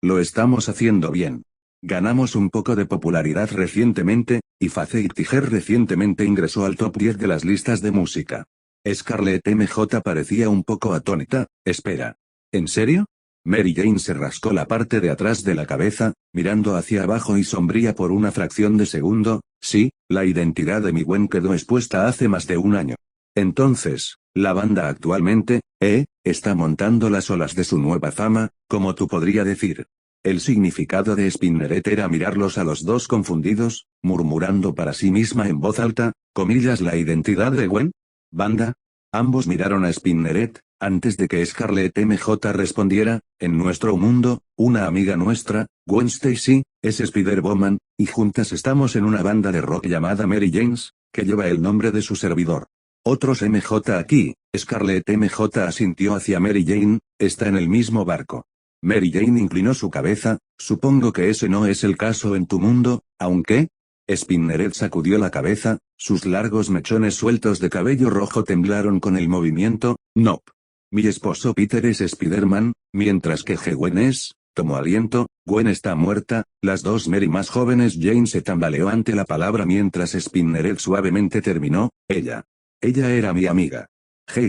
lo estamos haciendo bien. Ganamos un poco de popularidad recientemente, y Faith Tiger recientemente ingresó al top 10 de las listas de música. Scarlett MJ parecía un poco atónita. Espera. ¿En serio? Mary Jane se rascó la parte de atrás de la cabeza, mirando hacia abajo y sombría por una fracción de segundo. Sí, la identidad de mi Gwen quedó expuesta hace más de un año. Entonces, la banda actualmente, está montando las olas de su nueva fama, como tú podría decir. El significado de Spinneret era mirarlos a los dos confundidos, murmurando para sí misma en voz alta, comillas, la identidad de Gwen. ¿Banda? Ambos miraron a Spinneret, antes de que Scarlett MJ respondiera. En nuestro mundo, una amiga nuestra, Gwen Stacy, es Spider-Woman, y juntas estamos en una banda de rock llamada Mary Janes, que lleva el nombre de su servidor. Otros MJ aquí. Scarlett MJ asintió hacia Mary Jane, está en el mismo barco. Mary Jane inclinó su cabeza. Supongo que ese no es el caso en tu mundo, aunque... Spinneret sacudió la cabeza, sus largos mechones sueltos de cabello rojo temblaron con el movimiento. Nope. Mi esposo Peter es Spider-Man, mientras que Gwen es... Tomó aliento. Gwen está muerta. Las dos Mary más jóvenes. Jane se tambaleó ante la palabra mientras Spinneret suavemente terminó. Ella era mi amiga.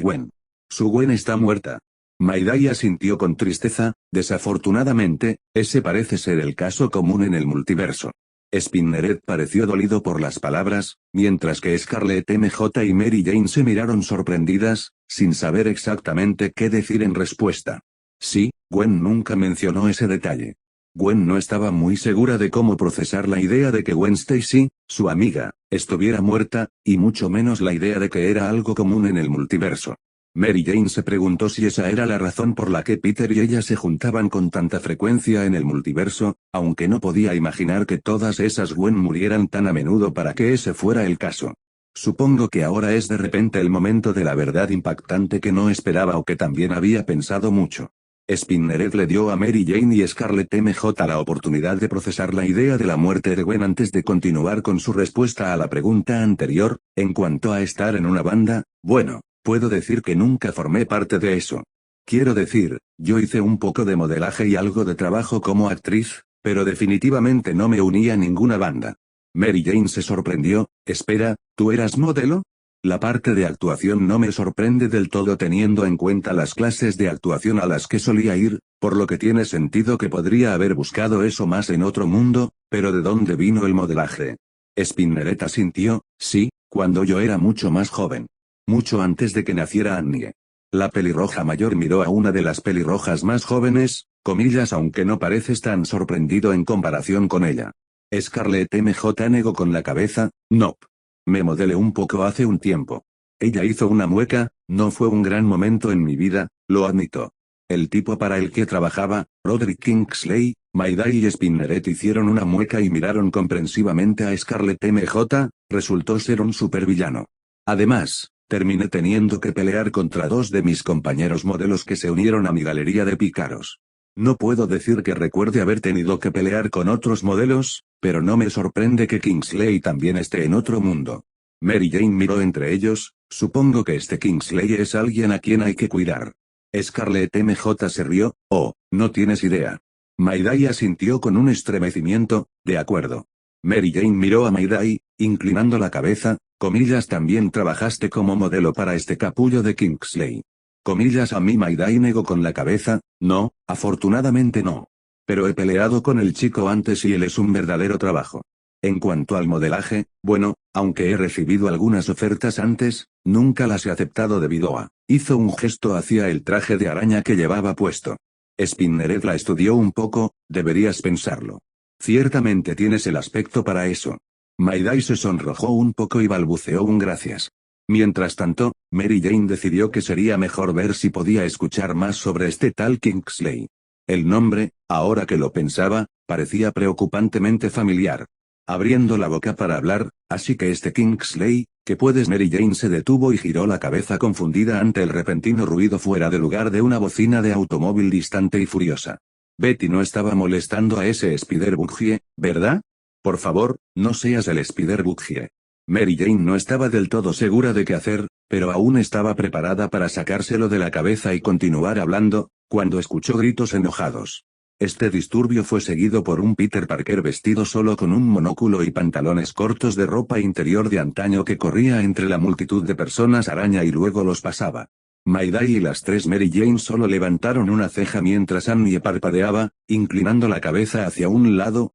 Gwen. Su Gwen está muerta. Mayday asintió con tristeza. Desafortunadamente, ese parece ser el caso común en el multiverso. Spinneret pareció dolido por las palabras, mientras que Scarlett MJ y Mary Jane se miraron sorprendidas, sin saber exactamente qué decir en respuesta. Sí, Gwen nunca mencionó ese detalle. Gwen no estaba muy segura de cómo procesar la idea de que Gwen Stacy, su amiga, estuviera muerta, y mucho menos la idea de que era algo común en el multiverso. Mary Jane se preguntó si esa era la razón por la que Peter y ella se juntaban con tanta frecuencia en el multiverso, aunque no podía imaginar que todas esas Gwen murieran tan a menudo para que ese fuera el caso. Supongo que ahora es de repente el momento de la verdad impactante que no esperaba o que también había pensado mucho. Spinneret le dio a Mary Jane y Scarlett MJ la oportunidad de procesar la idea de la muerte de Gwen antes de continuar con su respuesta a la pregunta anterior. En cuanto a estar en una banda, bueno, puedo decir que nunca formé parte de eso. Quiero decir, yo hice un poco de modelaje y algo de trabajo como actriz, pero definitivamente no me uní a ninguna banda. Mary Jane se sorprendió. Espera, ¿tú eras modelo? La parte de actuación no me sorprende del todo teniendo en cuenta las clases de actuación a las que solía ir, por lo que tiene sentido que podría haber buscado eso más en otro mundo, pero ¿de dónde vino el modelaje? Spinneret asintió. Sí, cuando yo era mucho más joven. Mucho antes de que naciera Annie. La pelirroja mayor miró a una de las pelirrojas más jóvenes, comillas, aunque no pareces tan sorprendido en comparación con ella. Scarlett MJ negó con la cabeza. Nope. Me modelé un poco hace un tiempo. Ella hizo una mueca. No fue un gran momento en mi vida, lo admito. El tipo para el que trabajaba, Roderick Kingsley, Mayday y Spinneret hicieron una mueca y miraron comprensivamente a Scarlett MJ, resultó ser un supervillano. Además, terminé teniendo que pelear contra dos de mis compañeros modelos que se unieron a mi galería de pícaros. No puedo decir que recuerde haber tenido que pelear con otros modelos, pero no me sorprende que Kingsley también esté en otro mundo. Mary Jane miró entre ellos. Supongo que este Kingsley es alguien a quien hay que cuidar. Scarlett MJ se rió. Oh, no tienes idea. Mayday asintió con un estremecimiento. De acuerdo. Mary Jane miró a Mayday, inclinando la cabeza. Comillas, también trabajaste como modelo para este capullo de Kingsley. Comillas, a mí Mayday negó con la cabeza. No, afortunadamente no. Pero he peleado con el chico antes y él es un verdadero trabajo. En cuanto al modelaje, bueno, aunque he recibido algunas ofertas antes, nunca las he aceptado debido a... Hizo un gesto hacia el traje de araña que llevaba puesto. Spinneret la estudió un poco, deberías pensarlo. Ciertamente tienes el aspecto para eso. Maidai se sonrojó un poco y balbuceó un gracias. Mientras tanto, Mary Jane decidió que sería mejor ver si podía escuchar más sobre este tal Kingsley. El nombre, ahora que lo pensaba, parecía preocupantemente familiar. Abriendo la boca para hablar, así que este Kingsley, ¿qué puedes? Mary Jane se detuvo y giró la cabeza confundida ante el repentino ruido fuera de lugar de una bocina de automóvil distante y furiosa. Betty no estaba molestando a ese Spider-Buggy, ¿verdad? Por favor, no seas el Spider-Buggy. Mary Jane no estaba del todo segura de qué hacer, pero aún estaba preparada para sacárselo de la cabeza y continuar hablando, cuando escuchó gritos enojados. Este disturbio fue seguido por un Peter Parker vestido solo con un monóculo y pantalones cortos de ropa interior de antaño que corría entre la multitud de personas araña y luego los pasaba. Maidai y las tres Mary Jane solo levantaron una ceja mientras Annie parpadeaba, inclinando la cabeza hacia un lado.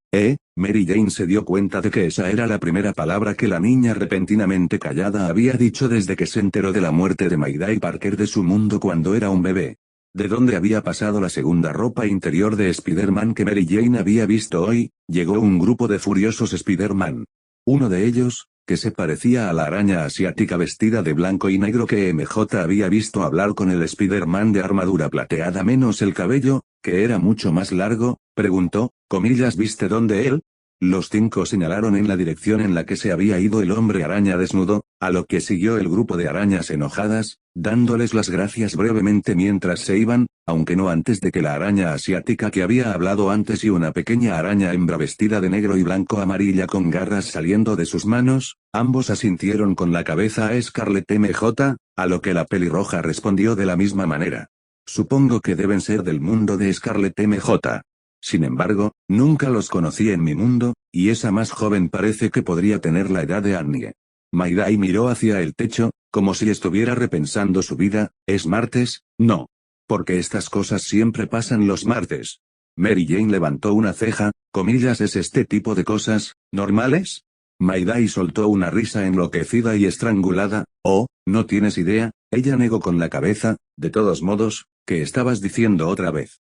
Mary Jane se dio cuenta de que esa era la primera palabra que la niña repentinamente callada había dicho desde que se enteró de la muerte de Maidai Parker de su mundo cuando era un bebé. ¿De dónde había pasado la segunda ropa interior de Spider-Man que Mary Jane había visto hoy? Llegó un grupo de furiosos Spider-Man. Uno de ellos, que se parecía a la araña asiática vestida de blanco y negro que MJ había visto hablar con el Spider-Man de armadura plateada menos el cabello, que era mucho más largo, preguntó, ¿viste dónde él? Los cinco señalaron en la dirección en la que se había ido el hombre araña desnudo, a lo que siguió el grupo de arañas enojadas, dándoles las gracias brevemente mientras se iban, aunque no antes de que la araña asiática que había hablado antes y una pequeña araña hembra vestida de negro y blanco amarilla con garras saliendo de sus manos, ambos asintieron con la cabeza a Scarlett MJ, a lo que la pelirroja respondió de la misma manera. Supongo que deben ser del mundo de Scarlett MJ. Sin embargo, nunca los conocí en mi mundo, y esa más joven parece que podría tener la edad de Annie. Maidai miró hacia el techo, como si estuviera repensando su vida. ¿Es martes? No. Porque estas cosas siempre pasan los martes. Mary Jane levantó una ceja, ¿es este tipo de cosas normales? Maidai soltó una risa enloquecida y estrangulada. Oh, no tienes idea, ella negó con la cabeza. De todos modos, ¿qué estabas diciendo otra vez?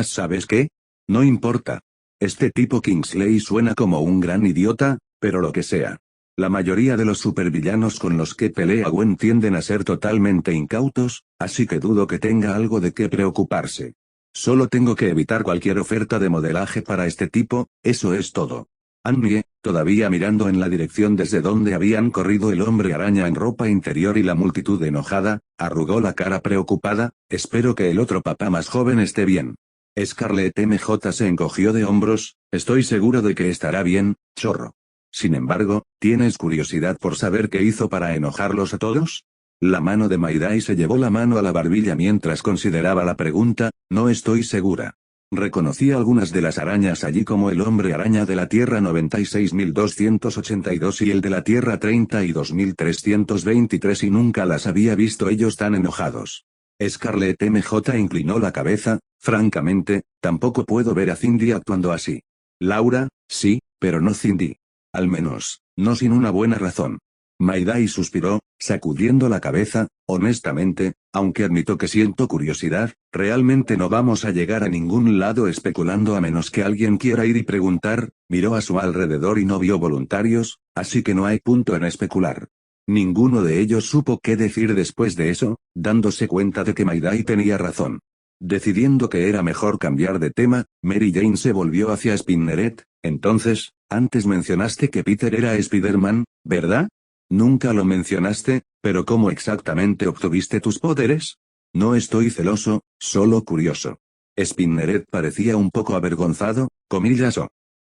¿Sabes qué? No importa. Este tipo Kingsley suena como un gran idiota, pero lo que sea. La mayoría de los supervillanos con los que pelea Gwen tienden a ser totalmente incautos, así que dudo que tenga algo de qué preocuparse. Solo tengo que evitar cualquier oferta de modelaje para este tipo, eso es todo. Annie, todavía mirando en la dirección desde donde habían corrido el hombre araña en ropa interior y la multitud enojada, arrugó la cara preocupada. Espero que el otro papá más joven esté bien. Scarlett MJ se encogió de hombros, estoy seguro de que estará bien, chorro. Sin embargo, ¿tienes curiosidad por saber qué hizo para enojarlos a todos? La mano de Maidai se llevó la mano a la barbilla mientras consideraba la pregunta. No estoy segura. Reconocí algunas de las arañas allí como el hombre araña de la Tierra 96.282 y el de la Tierra 32.323 y nunca las había visto ellos tan enojados. Scarlett MJ inclinó la cabeza. Francamente, tampoco puedo ver a Cindy actuando así. Laura, sí, pero no Cindy. Al menos, no sin una buena razón. Maidai suspiró, sacudiendo la cabeza. Honestamente, aunque admito que siento curiosidad, realmente no vamos a llegar a ningún lado especulando a menos que alguien quiera ir y preguntar. Miró a su alrededor y no vio voluntarios, así que no hay punto en especular. Ninguno de ellos supo qué decir después de eso, dándose cuenta de que Maidai tenía razón. Decidiendo que era mejor cambiar de tema, Mary Jane se volvió hacia Spinneret. Entonces, antes mencionaste que Peter era Spider-Man, ¿verdad? Nunca lo mencionaste, pero ¿cómo exactamente obtuviste tus poderes? No estoy celoso, solo curioso. Spinneret parecía un poco avergonzado,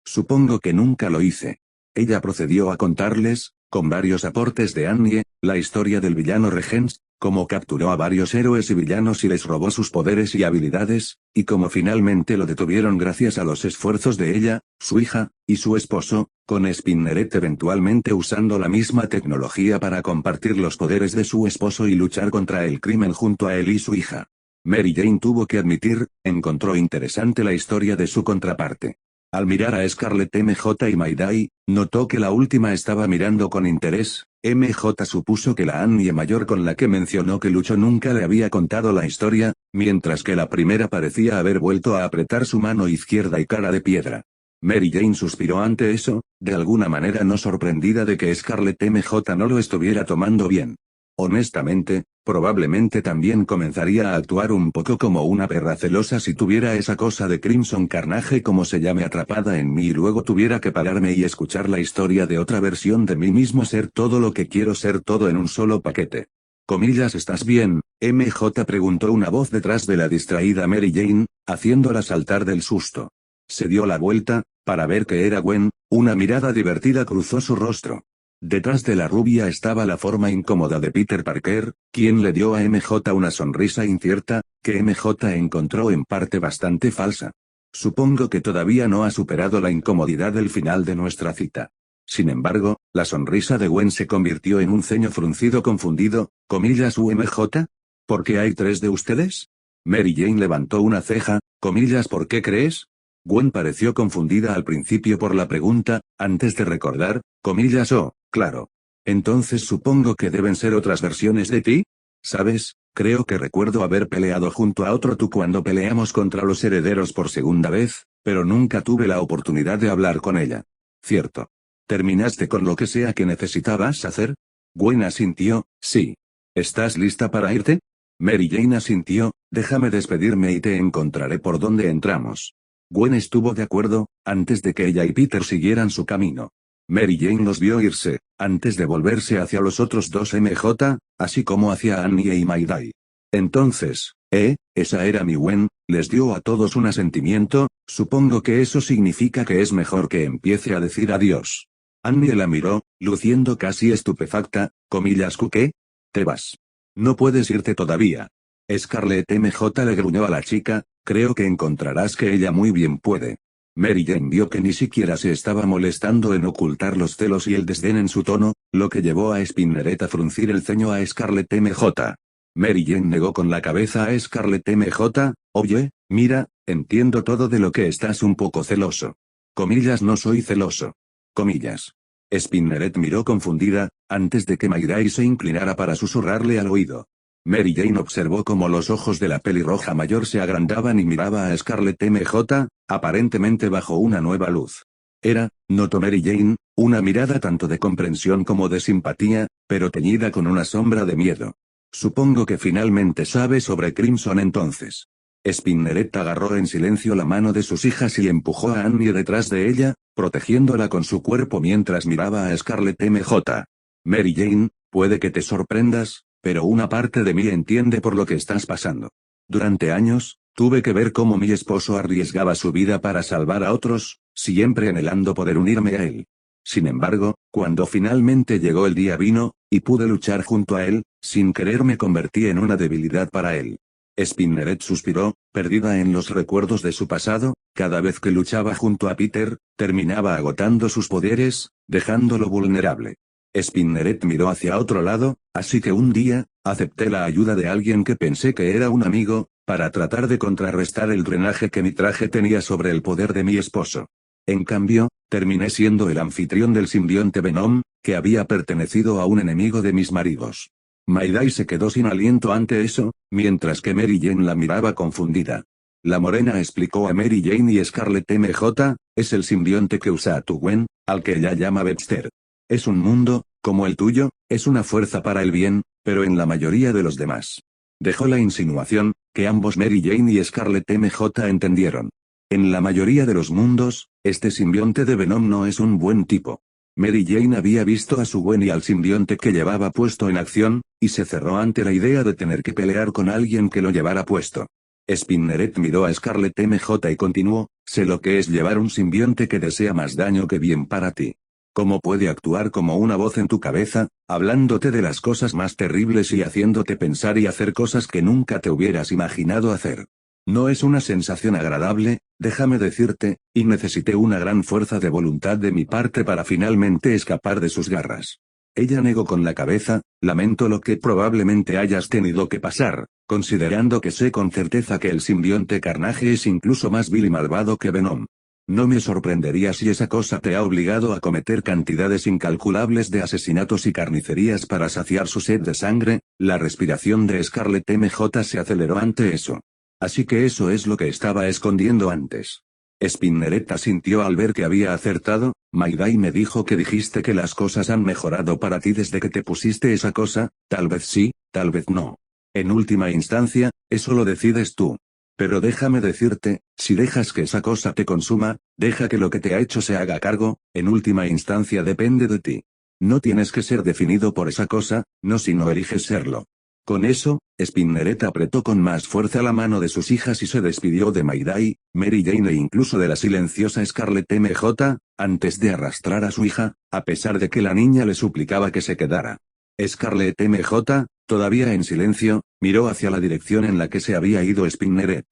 supongo que nunca lo hice. Ella procedió a contarles, con varios aportes de Annie, la historia del villano Regens, cómo capturó a varios héroes y villanos y les robó sus poderes y habilidades, y cómo finalmente lo detuvieron gracias a los esfuerzos de ella, su hija, y su esposo, con Spinneret eventualmente usando la misma tecnología para compartir los poderes de su esposo y luchar contra el crimen junto a él y su hija. Mary Jane tuvo que admitir, encontró interesante la historia de su contraparte. Al mirar a Scarlett MJ y Mayday, notó que la última estaba mirando con interés. MJ supuso que la Annie mayor con la que mencionó que luchó nunca le había contado la historia, mientras que la primera parecía haber vuelto a apretar su mano izquierda y cara de piedra. Mary Jane suspiró ante eso, de alguna manera no sorprendida de que Scarlett MJ no lo estuviera tomando bien. Honestamente, probablemente también comenzaría a actuar un poco como una perra celosa si tuviera esa cosa de Crimson Carnage como se llame atrapada en mí y luego tuviera que pararme y escuchar la historia de otra versión de mí mismo ser todo lo que quiero ser todo en un solo paquete. Comillas, ¿estás bien? MJ preguntó una voz detrás de la distraída Mary Jane, haciéndola saltar del susto. Se dio la vuelta, para ver que era Gwen, una mirada divertida cruzó su rostro. Detrás de la rubia estaba la forma incómoda de Peter Parker, quien le dio a MJ una sonrisa incierta, que MJ encontró en parte bastante falsa. Supongo que todavía no ha superado la incomodidad del final de nuestra cita. Sin embargo, la sonrisa de Gwen se convirtió en un ceño fruncido confundido, comillas UMJ. ¿Por qué hay 3 de ustedes? Mary Jane levantó una ceja, comillas ¿por qué crees? Gwen pareció confundida al principio por la pregunta, antes de recordar, comillas oh, claro. Entonces supongo que deben ser otras versiones de ti. ¿Sabes? Creo que recuerdo haber peleado junto a otro tú cuando peleamos contra los herederos por segunda vez, pero nunca tuve la oportunidad de hablar con ella. Cierto. ¿Terminaste con lo que sea que necesitabas hacer? Gwen asintió, sí. ¿Estás lista para irte? Mary Jane asintió, déjame despedirme y te encontraré por donde entramos. Gwen estuvo de acuerdo, antes de que ella y Peter siguieran su camino. Mary Jane los vio irse, antes de volverse hacia los otros dos MJ, así como hacia Annie y Mayday. Entonces, esa era mi Gwen, les dio a todos un asentimiento, supongo que eso significa que es mejor que empiece a decir adiós. Annie la miró, luciendo casi estupefacta, comillas ¿qué? Te vas. No puedes irte todavía. Scarlett MJ le gruñó a la chica, creo que encontrarás que ella muy bien puede. Mary Jane vio que ni siquiera se estaba molestando en ocultar los celos y el desdén en su tono, lo que llevó a Spinneret a fruncir el ceño a Scarlett MJ. Mary Jane negó con la cabeza a Scarlett MJ, oye, mira, entiendo todo de lo que estás un poco celoso. Comillas no soy celoso. Comillas. Spinneret miró confundida, antes de que Mayday se inclinara para susurrarle al oído. Mary Jane observó cómo los ojos de la pelirroja mayor se agrandaban y miraba a Scarlett MJ, aparentemente bajo una nueva luz. Era, notó Mary Jane, una mirada tanto de comprensión como de simpatía, pero teñida con una sombra de miedo. Supongo que finalmente sabe sobre Crimson entonces. Spinneret agarró en silencio la mano de sus hijas y empujó a Annie detrás de ella, protegiéndola con su cuerpo mientras miraba a Scarlett MJ. Mary Jane, puede que te sorprendas, pero una parte de mí entiende por lo que estás pasando. Durante años, tuve que ver cómo mi esposo arriesgaba su vida para salvar a otros, siempre anhelando poder unirme a él. Sin embargo, cuando finalmente llegó el día vino, y pude luchar junto a él, sin querer me convertí en una debilidad para él. Spinneret suspiró, perdida en los recuerdos de su pasado, cada vez que luchaba junto a Peter, terminaba agotando sus poderes, dejándolo vulnerable. Spinneret miró hacia otro lado, así que un día, acepté la ayuda de alguien que pensé que era un amigo, para tratar de contrarrestar el drenaje que mi traje tenía sobre el poder de mi esposo. En cambio, terminé siendo el anfitrión del simbionte Venom, que había pertenecido a un enemigo de mis maridos. Mayday se quedó sin aliento ante eso, mientras que Mary Jane la miraba confundida. La morena explicó a Mary Jane y Scarlett MJ, es el simbionte que usa tu Gwen, al que ella llama Webster. Es un mundo, como el tuyo, es una fuerza para el bien, pero en la mayoría de los demás. Dejó la insinuación, que ambos Mary Jane y Scarlett MJ entendieron. En la mayoría de los mundos, este simbionte de Venom no es un buen tipo. Mary Jane había visto a su Gwen y al simbionte que llevaba puesto en acción, y se cerró ante la idea de tener que pelear con alguien que lo llevara puesto. Spinneret miró a Scarlett MJ y continuó, sé lo que es llevar un simbionte que desea más daño que bien para ti. Cómo puede actuar como una voz en tu cabeza, hablándote de las cosas más terribles y haciéndote pensar y hacer cosas que nunca te hubieras imaginado hacer. No es una sensación agradable, déjame decirte, y necesité una gran fuerza de voluntad de mi parte para finalmente escapar de sus garras. Ella negó con la cabeza, lamento lo que probablemente hayas tenido que pasar, considerando que sé con certeza que el simbionte Carnage es incluso más vil y malvado que Venom. No me sorprendería si esa cosa te ha obligado a cometer cantidades incalculables de asesinatos y carnicerías para saciar su sed de sangre. La respiración de Scarlett MJ se aceleró ante eso. Así que eso es lo que estaba escondiendo antes. Spinneret asintió al ver que había acertado. Mayday me dijo que dijiste que las cosas han mejorado para ti desde que te pusiste esa cosa, tal vez sí, tal vez no. En última instancia, eso lo decides tú. Pero déjame decirte, si dejas que esa cosa te consuma, deja que lo que te ha hecho se haga cargo, en última instancia depende de ti. No tienes que ser definido por esa cosa, no si no eliges serlo. Con eso, Spinneret apretó con más fuerza la mano de sus hijas y se despidió de Mayday, Mary Jane e incluso de la silenciosa Scarlett MJ, antes de arrastrar a su hija, a pesar de que la niña le suplicaba que se quedara. Scarlett MJ, todavía en silencio, miró hacia la dirección en la que se había ido Spinneret.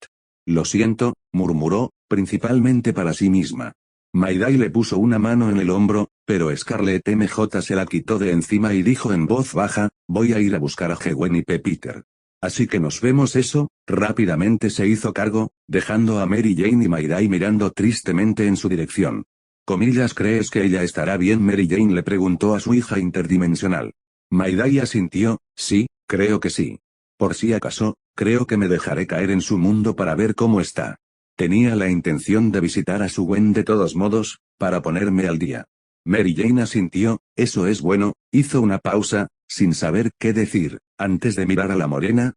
Lo siento, murmuró, principalmente para sí misma. Mayday le puso una mano en el hombro, pero Scarlett MJ se la quitó de encima y dijo en voz baja, voy a ir a buscar a Gwen y Peter. Así que nos vemos eso. Rápidamente se hizo cargo, dejando a Mary Jane y Mayday mirando tristemente en su dirección. ¿Crees que ella estará bien? Mary Jane le preguntó a su hija interdimensional. Mayday asintió, sí, creo que sí. Por si acaso, creo que me dejaré caer en su mundo para ver cómo está. Tenía la intención de visitar a su Gwen de todos modos, para ponerme al día. Mary Jane asintió, eso es bueno, hizo una pausa, sin saber qué decir, antes de mirar a la morena,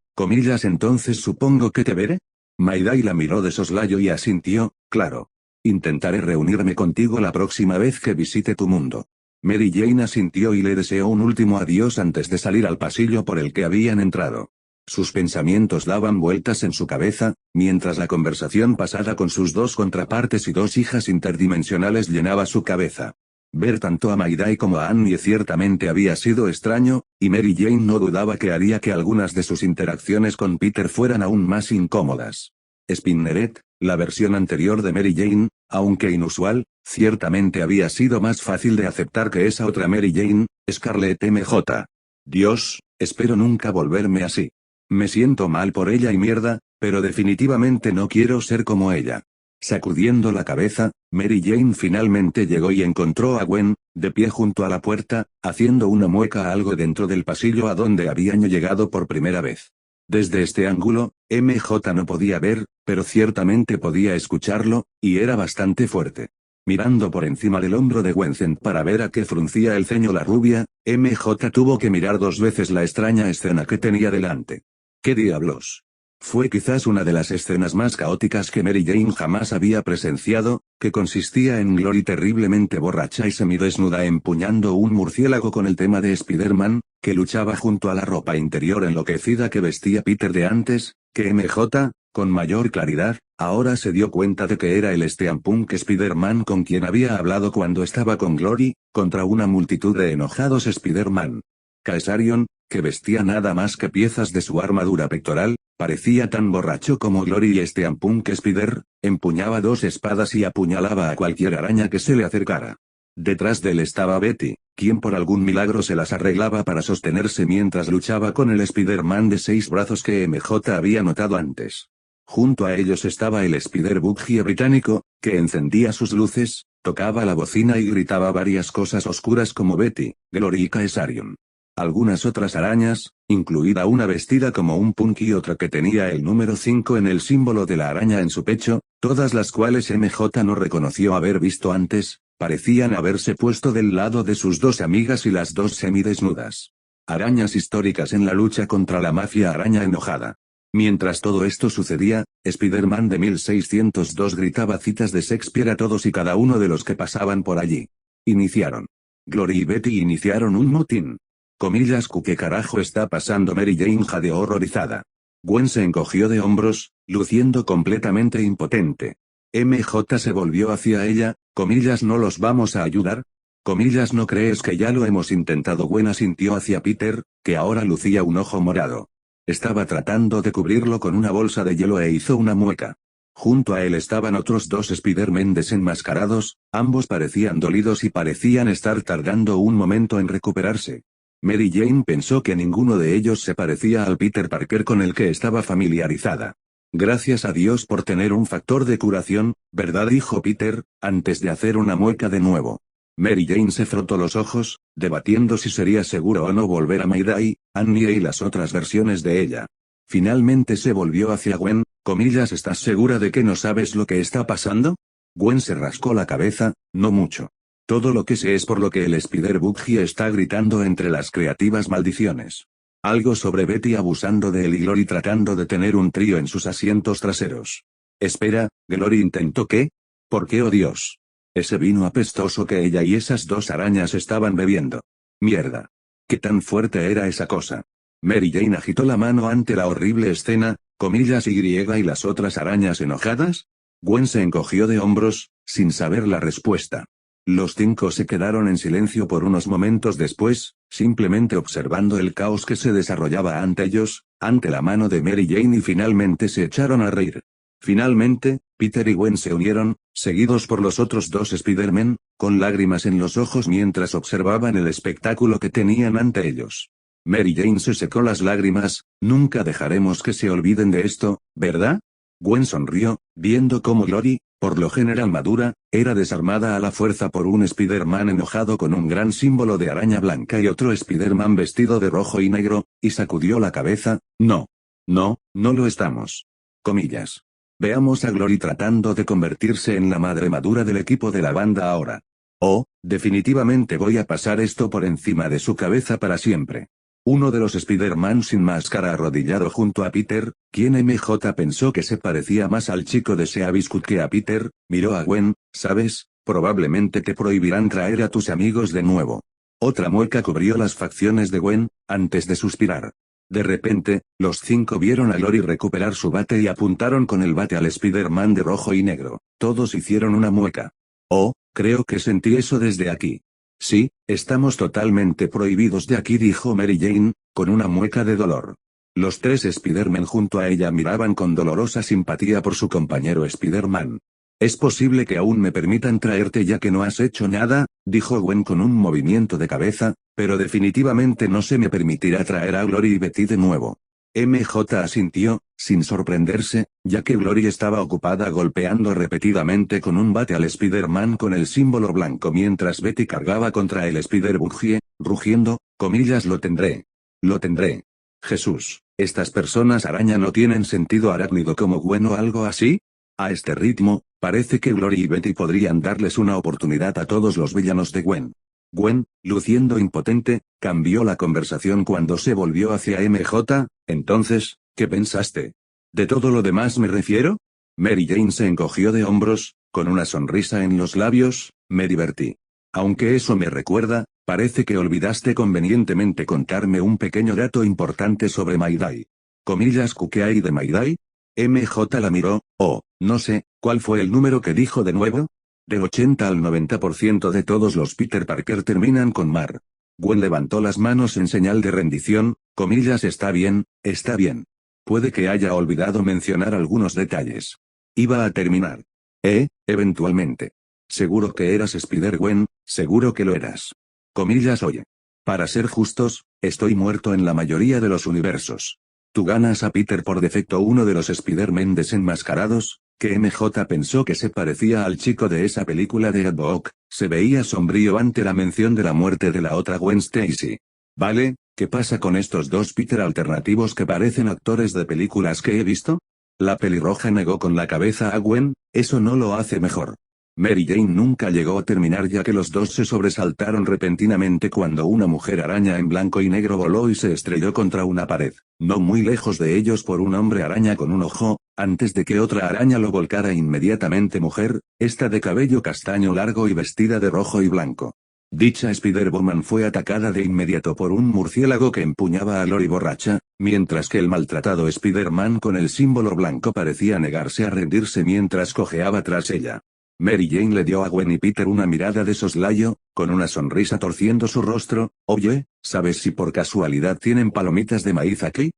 entonces supongo que te veré. Mayday la miró de soslayo y asintió, claro. Intentaré reunirme contigo la próxima vez que visite tu mundo. Mary Jane asintió y le deseó un último adiós antes de salir al pasillo por el que habían entrado. Sus pensamientos daban vueltas en su cabeza, mientras la conversación pasada con sus dos contrapartes y dos hijas interdimensionales llenaba su cabeza. Ver tanto a Mayday como a Annie ciertamente había sido extraño, y Mary Jane no dudaba que haría que algunas de sus interacciones con Peter fueran aún más incómodas. Spinneret, la versión anterior de Mary Jane, aunque inusual, ciertamente había sido más fácil de aceptar que esa otra Mary Jane, Scarlett MJ. Dios, espero nunca volverme así. Me siento mal por ella y mierda, pero definitivamente no quiero ser como ella. Sacudiendo la cabeza, Mary Jane finalmente llegó y encontró a Gwen, de pie junto a la puerta, haciendo una mueca a algo dentro del pasillo a donde habían llegado por primera vez. Desde este ángulo, MJ no podía ver, pero ciertamente podía escucharlo, y era bastante fuerte. Mirando por encima del hombro de Gwen para ver a qué fruncía el ceño la rubia, MJ tuvo que mirar dos veces la extraña escena que tenía delante. ¿Qué diablos? Fue quizás una de las escenas más caóticas que Mary Jane jamás había presenciado, que consistía en Glory terriblemente borracha y semidesnuda empuñando un murciélago con el tema de Spider-Man, que luchaba junto a la ropa interior enloquecida que vestía Peter de antes, que MJ, con mayor claridad, ahora se dio cuenta de que era el steampunk Spider-Man con quien había hablado cuando estaba con Glory, contra una multitud de enojados Spider-Man. Caesarion, que vestía nada más que piezas de su armadura pectoral, parecía tan borracho como Glory y Steampunk Spider, empuñaba dos espadas y apuñalaba a cualquier araña que se le acercara. Detrás de él estaba Betty, quien por algún milagro se las arreglaba para sostenerse mientras luchaba con el Spider-Man de 6 brazos que MJ había notado antes. Junto a ellos estaba el Spider-Buggy británico, que encendía sus luces, tocaba la bocina y gritaba varias cosas oscuras como Betty, Glory y Caesarion. Algunas otras arañas, incluida una vestida como un punk y otra que tenía el número 5 en el símbolo de la araña en su pecho, todas las cuales MJ no reconoció haber visto antes, parecían haberse puesto del lado de sus dos amigas y las dos semidesnudas. Arañas históricas en la lucha contra la mafia araña enojada. Mientras todo esto sucedía, Spider-Man de 1602 gritaba citas de Shakespeare a todos y cada uno de los que pasaban por allí. Iniciaron. Glory y Betty iniciaron un motín. ¿Qué carajo está pasando? Mary Jane jadeó horrorizada. Gwen se encogió de hombros, luciendo completamente impotente. MJ se volvió hacia ella, ¿no los vamos a ayudar? ¿No crees que ya lo hemos intentado? Gwen asintió hacia Peter, que ahora lucía un ojo morado. Estaba tratando de cubrirlo con una bolsa de hielo e hizo una mueca. Junto a él estaban otros dos Spider-Man desenmascarados, ambos parecían dolidos y parecían estar tardando un momento en recuperarse. Mary Jane pensó que ninguno de ellos se parecía al Peter Parker con el que estaba familiarizada. Gracias a Dios por tener un factor de curación, ¿verdad? Dijo Peter, antes de hacer una mueca de nuevo. Mary Jane se frotó los ojos, debatiendo si sería seguro o no volver a Mayday, Annie y las otras versiones de ella. Finalmente se volvió hacia Gwen, comillas, ¿estás segura de que no sabes lo que está pasando? Gwen se rascó la cabeza, no mucho. Todo lo que sé es por lo que el Spider-Buggy está gritando entre las creativas maldiciones. Algo sobre Betty abusando de él y Glory tratando de tener un trío en sus asientos traseros. Espera, ¿Glory intentó qué? ¿Por qué, oh Dios? Ese vino apestoso que ella y esas dos arañas estaban bebiendo. Mierda. ¿Qué tan fuerte era esa cosa? Mary Jane agitó la mano ante la horrible escena, comillas y las otras arañas enojadas. Gwen se encogió de hombros, sin saber la respuesta. Los cinco se quedaron en silencio por unos momentos después, simplemente observando el caos que se desarrollaba ante ellos, ante la mano de Mary Jane y finalmente se echaron a reír. Finalmente, Peter y Gwen se unieron, seguidos por los otros dos Spider-Man, con lágrimas en los ojos mientras observaban el espectáculo que tenían ante ellos. Mary Jane se secó las lágrimas, nunca dejaremos que se olviden de esto, ¿verdad? Gwen sonrió, viendo cómo Glory, por lo general madura, era desarmada a la fuerza por un Spider-Man enojado con un gran símbolo de araña blanca y otro Spider-Man vestido de rojo y negro, y sacudió la cabeza, no. No, no lo estamos. Comillas. Veamos a Glory tratando de convertirse en la madre madura del equipo de la banda ahora. Oh, definitivamente voy a pasar esto por encima de su cabeza para siempre. Uno de los Spider-Man sin máscara arrodillado junto a Peter, quien MJ pensó que se parecía más al chico de Seabiscuit que a Peter, miró a Gwen, ¿sabes? Probablemente te prohibirán traer a tus amigos de nuevo. Otra mueca cubrió las facciones de Gwen, antes de suspirar. De repente, los cinco vieron a Glory recuperar su bate y apuntaron con el bate al Spider-Man de rojo y negro. Todos hicieron una mueca. Oh, creo que sentí eso desde aquí. Sí, estamos totalmente prohibidos de aquí, dijo Mary Jane, con una mueca de dolor. Los tres Spider-Man junto a ella miraban con dolorosa simpatía por su compañero Spider-Man. Es posible que aún me permitan traerte ya que no has hecho nada, dijo Gwen con un movimiento de cabeza, pero definitivamente no se me permitirá traer a Glory y Betty de nuevo. MJ asintió, sin sorprenderse, ya que Glory estaba ocupada golpeando repetidamente con un bate al Spider-Man con el símbolo blanco mientras Betty cargaba contra el Spider-Buggy, rugiendo, comillas, lo tendré. Lo tendré. Jesús, ¿estas personas araña no tienen sentido arácnido como Gwen o algo así? A este ritmo, parece que Glory y Betty podrían darles una oportunidad a todos los villanos de Gwen. Gwen, luciendo impotente, cambió la conversación cuando se volvió hacia MJ, entonces, ¿qué pensaste? ¿De todo lo demás me refiero? Mary Jane se encogió de hombros, con una sonrisa en los labios, me divertí. Aunque eso me recuerda, parece que olvidaste convenientemente contarme un pequeño dato importante sobre Mayday. Comillas, ¿qué hay de Mayday? MJ la miró, oh, no sé, ¿cuál fue el número que dijo de nuevo? De 80 al 90% de todos los Peter Parker terminan con Mar. Gwen levantó las manos en señal de rendición, comillas, está bien, está bien. Puede que haya olvidado mencionar algunos detalles. Iba a terminar. Eventualmente. Seguro que eras Spider-Gwen, seguro que lo eras. Comillas, oye. Para ser justos, estoy muerto en la mayoría de los universos. Tú ganas a Peter por defecto, uno de los Spider-Man desenmascarados, que MJ pensó que se parecía al chico de esa película de Ed Book, se veía sombrío ante la mención de la muerte de la otra Gwen Stacy. Vale, ¿qué pasa con estos dos Peter alternativos que parecen actores de películas que he visto? La pelirroja negó con la cabeza a Gwen, eso no lo hace mejor. Mary Jane nunca llegó a terminar ya que los dos se sobresaltaron repentinamente cuando una mujer araña en blanco y negro voló y se estrelló contra una pared, no muy lejos de ellos por un hombre araña con un ojo, antes de que otra araña lo volcara inmediatamente. Mujer, esta de cabello castaño largo y vestida de rojo y blanco. Dicha Spider-Woman fue atacada de inmediato por un murciélago que empuñaba a Glory borracha, mientras que el maltratado Spider-Man con el símbolo blanco parecía negarse a rendirse mientras cojeaba tras ella. Mary Jane le dio a Gwen y Peter una mirada de soslayo, con una sonrisa torciendo su rostro. Oye, ¿sabes si por casualidad tienen palomitas de maíz aquí?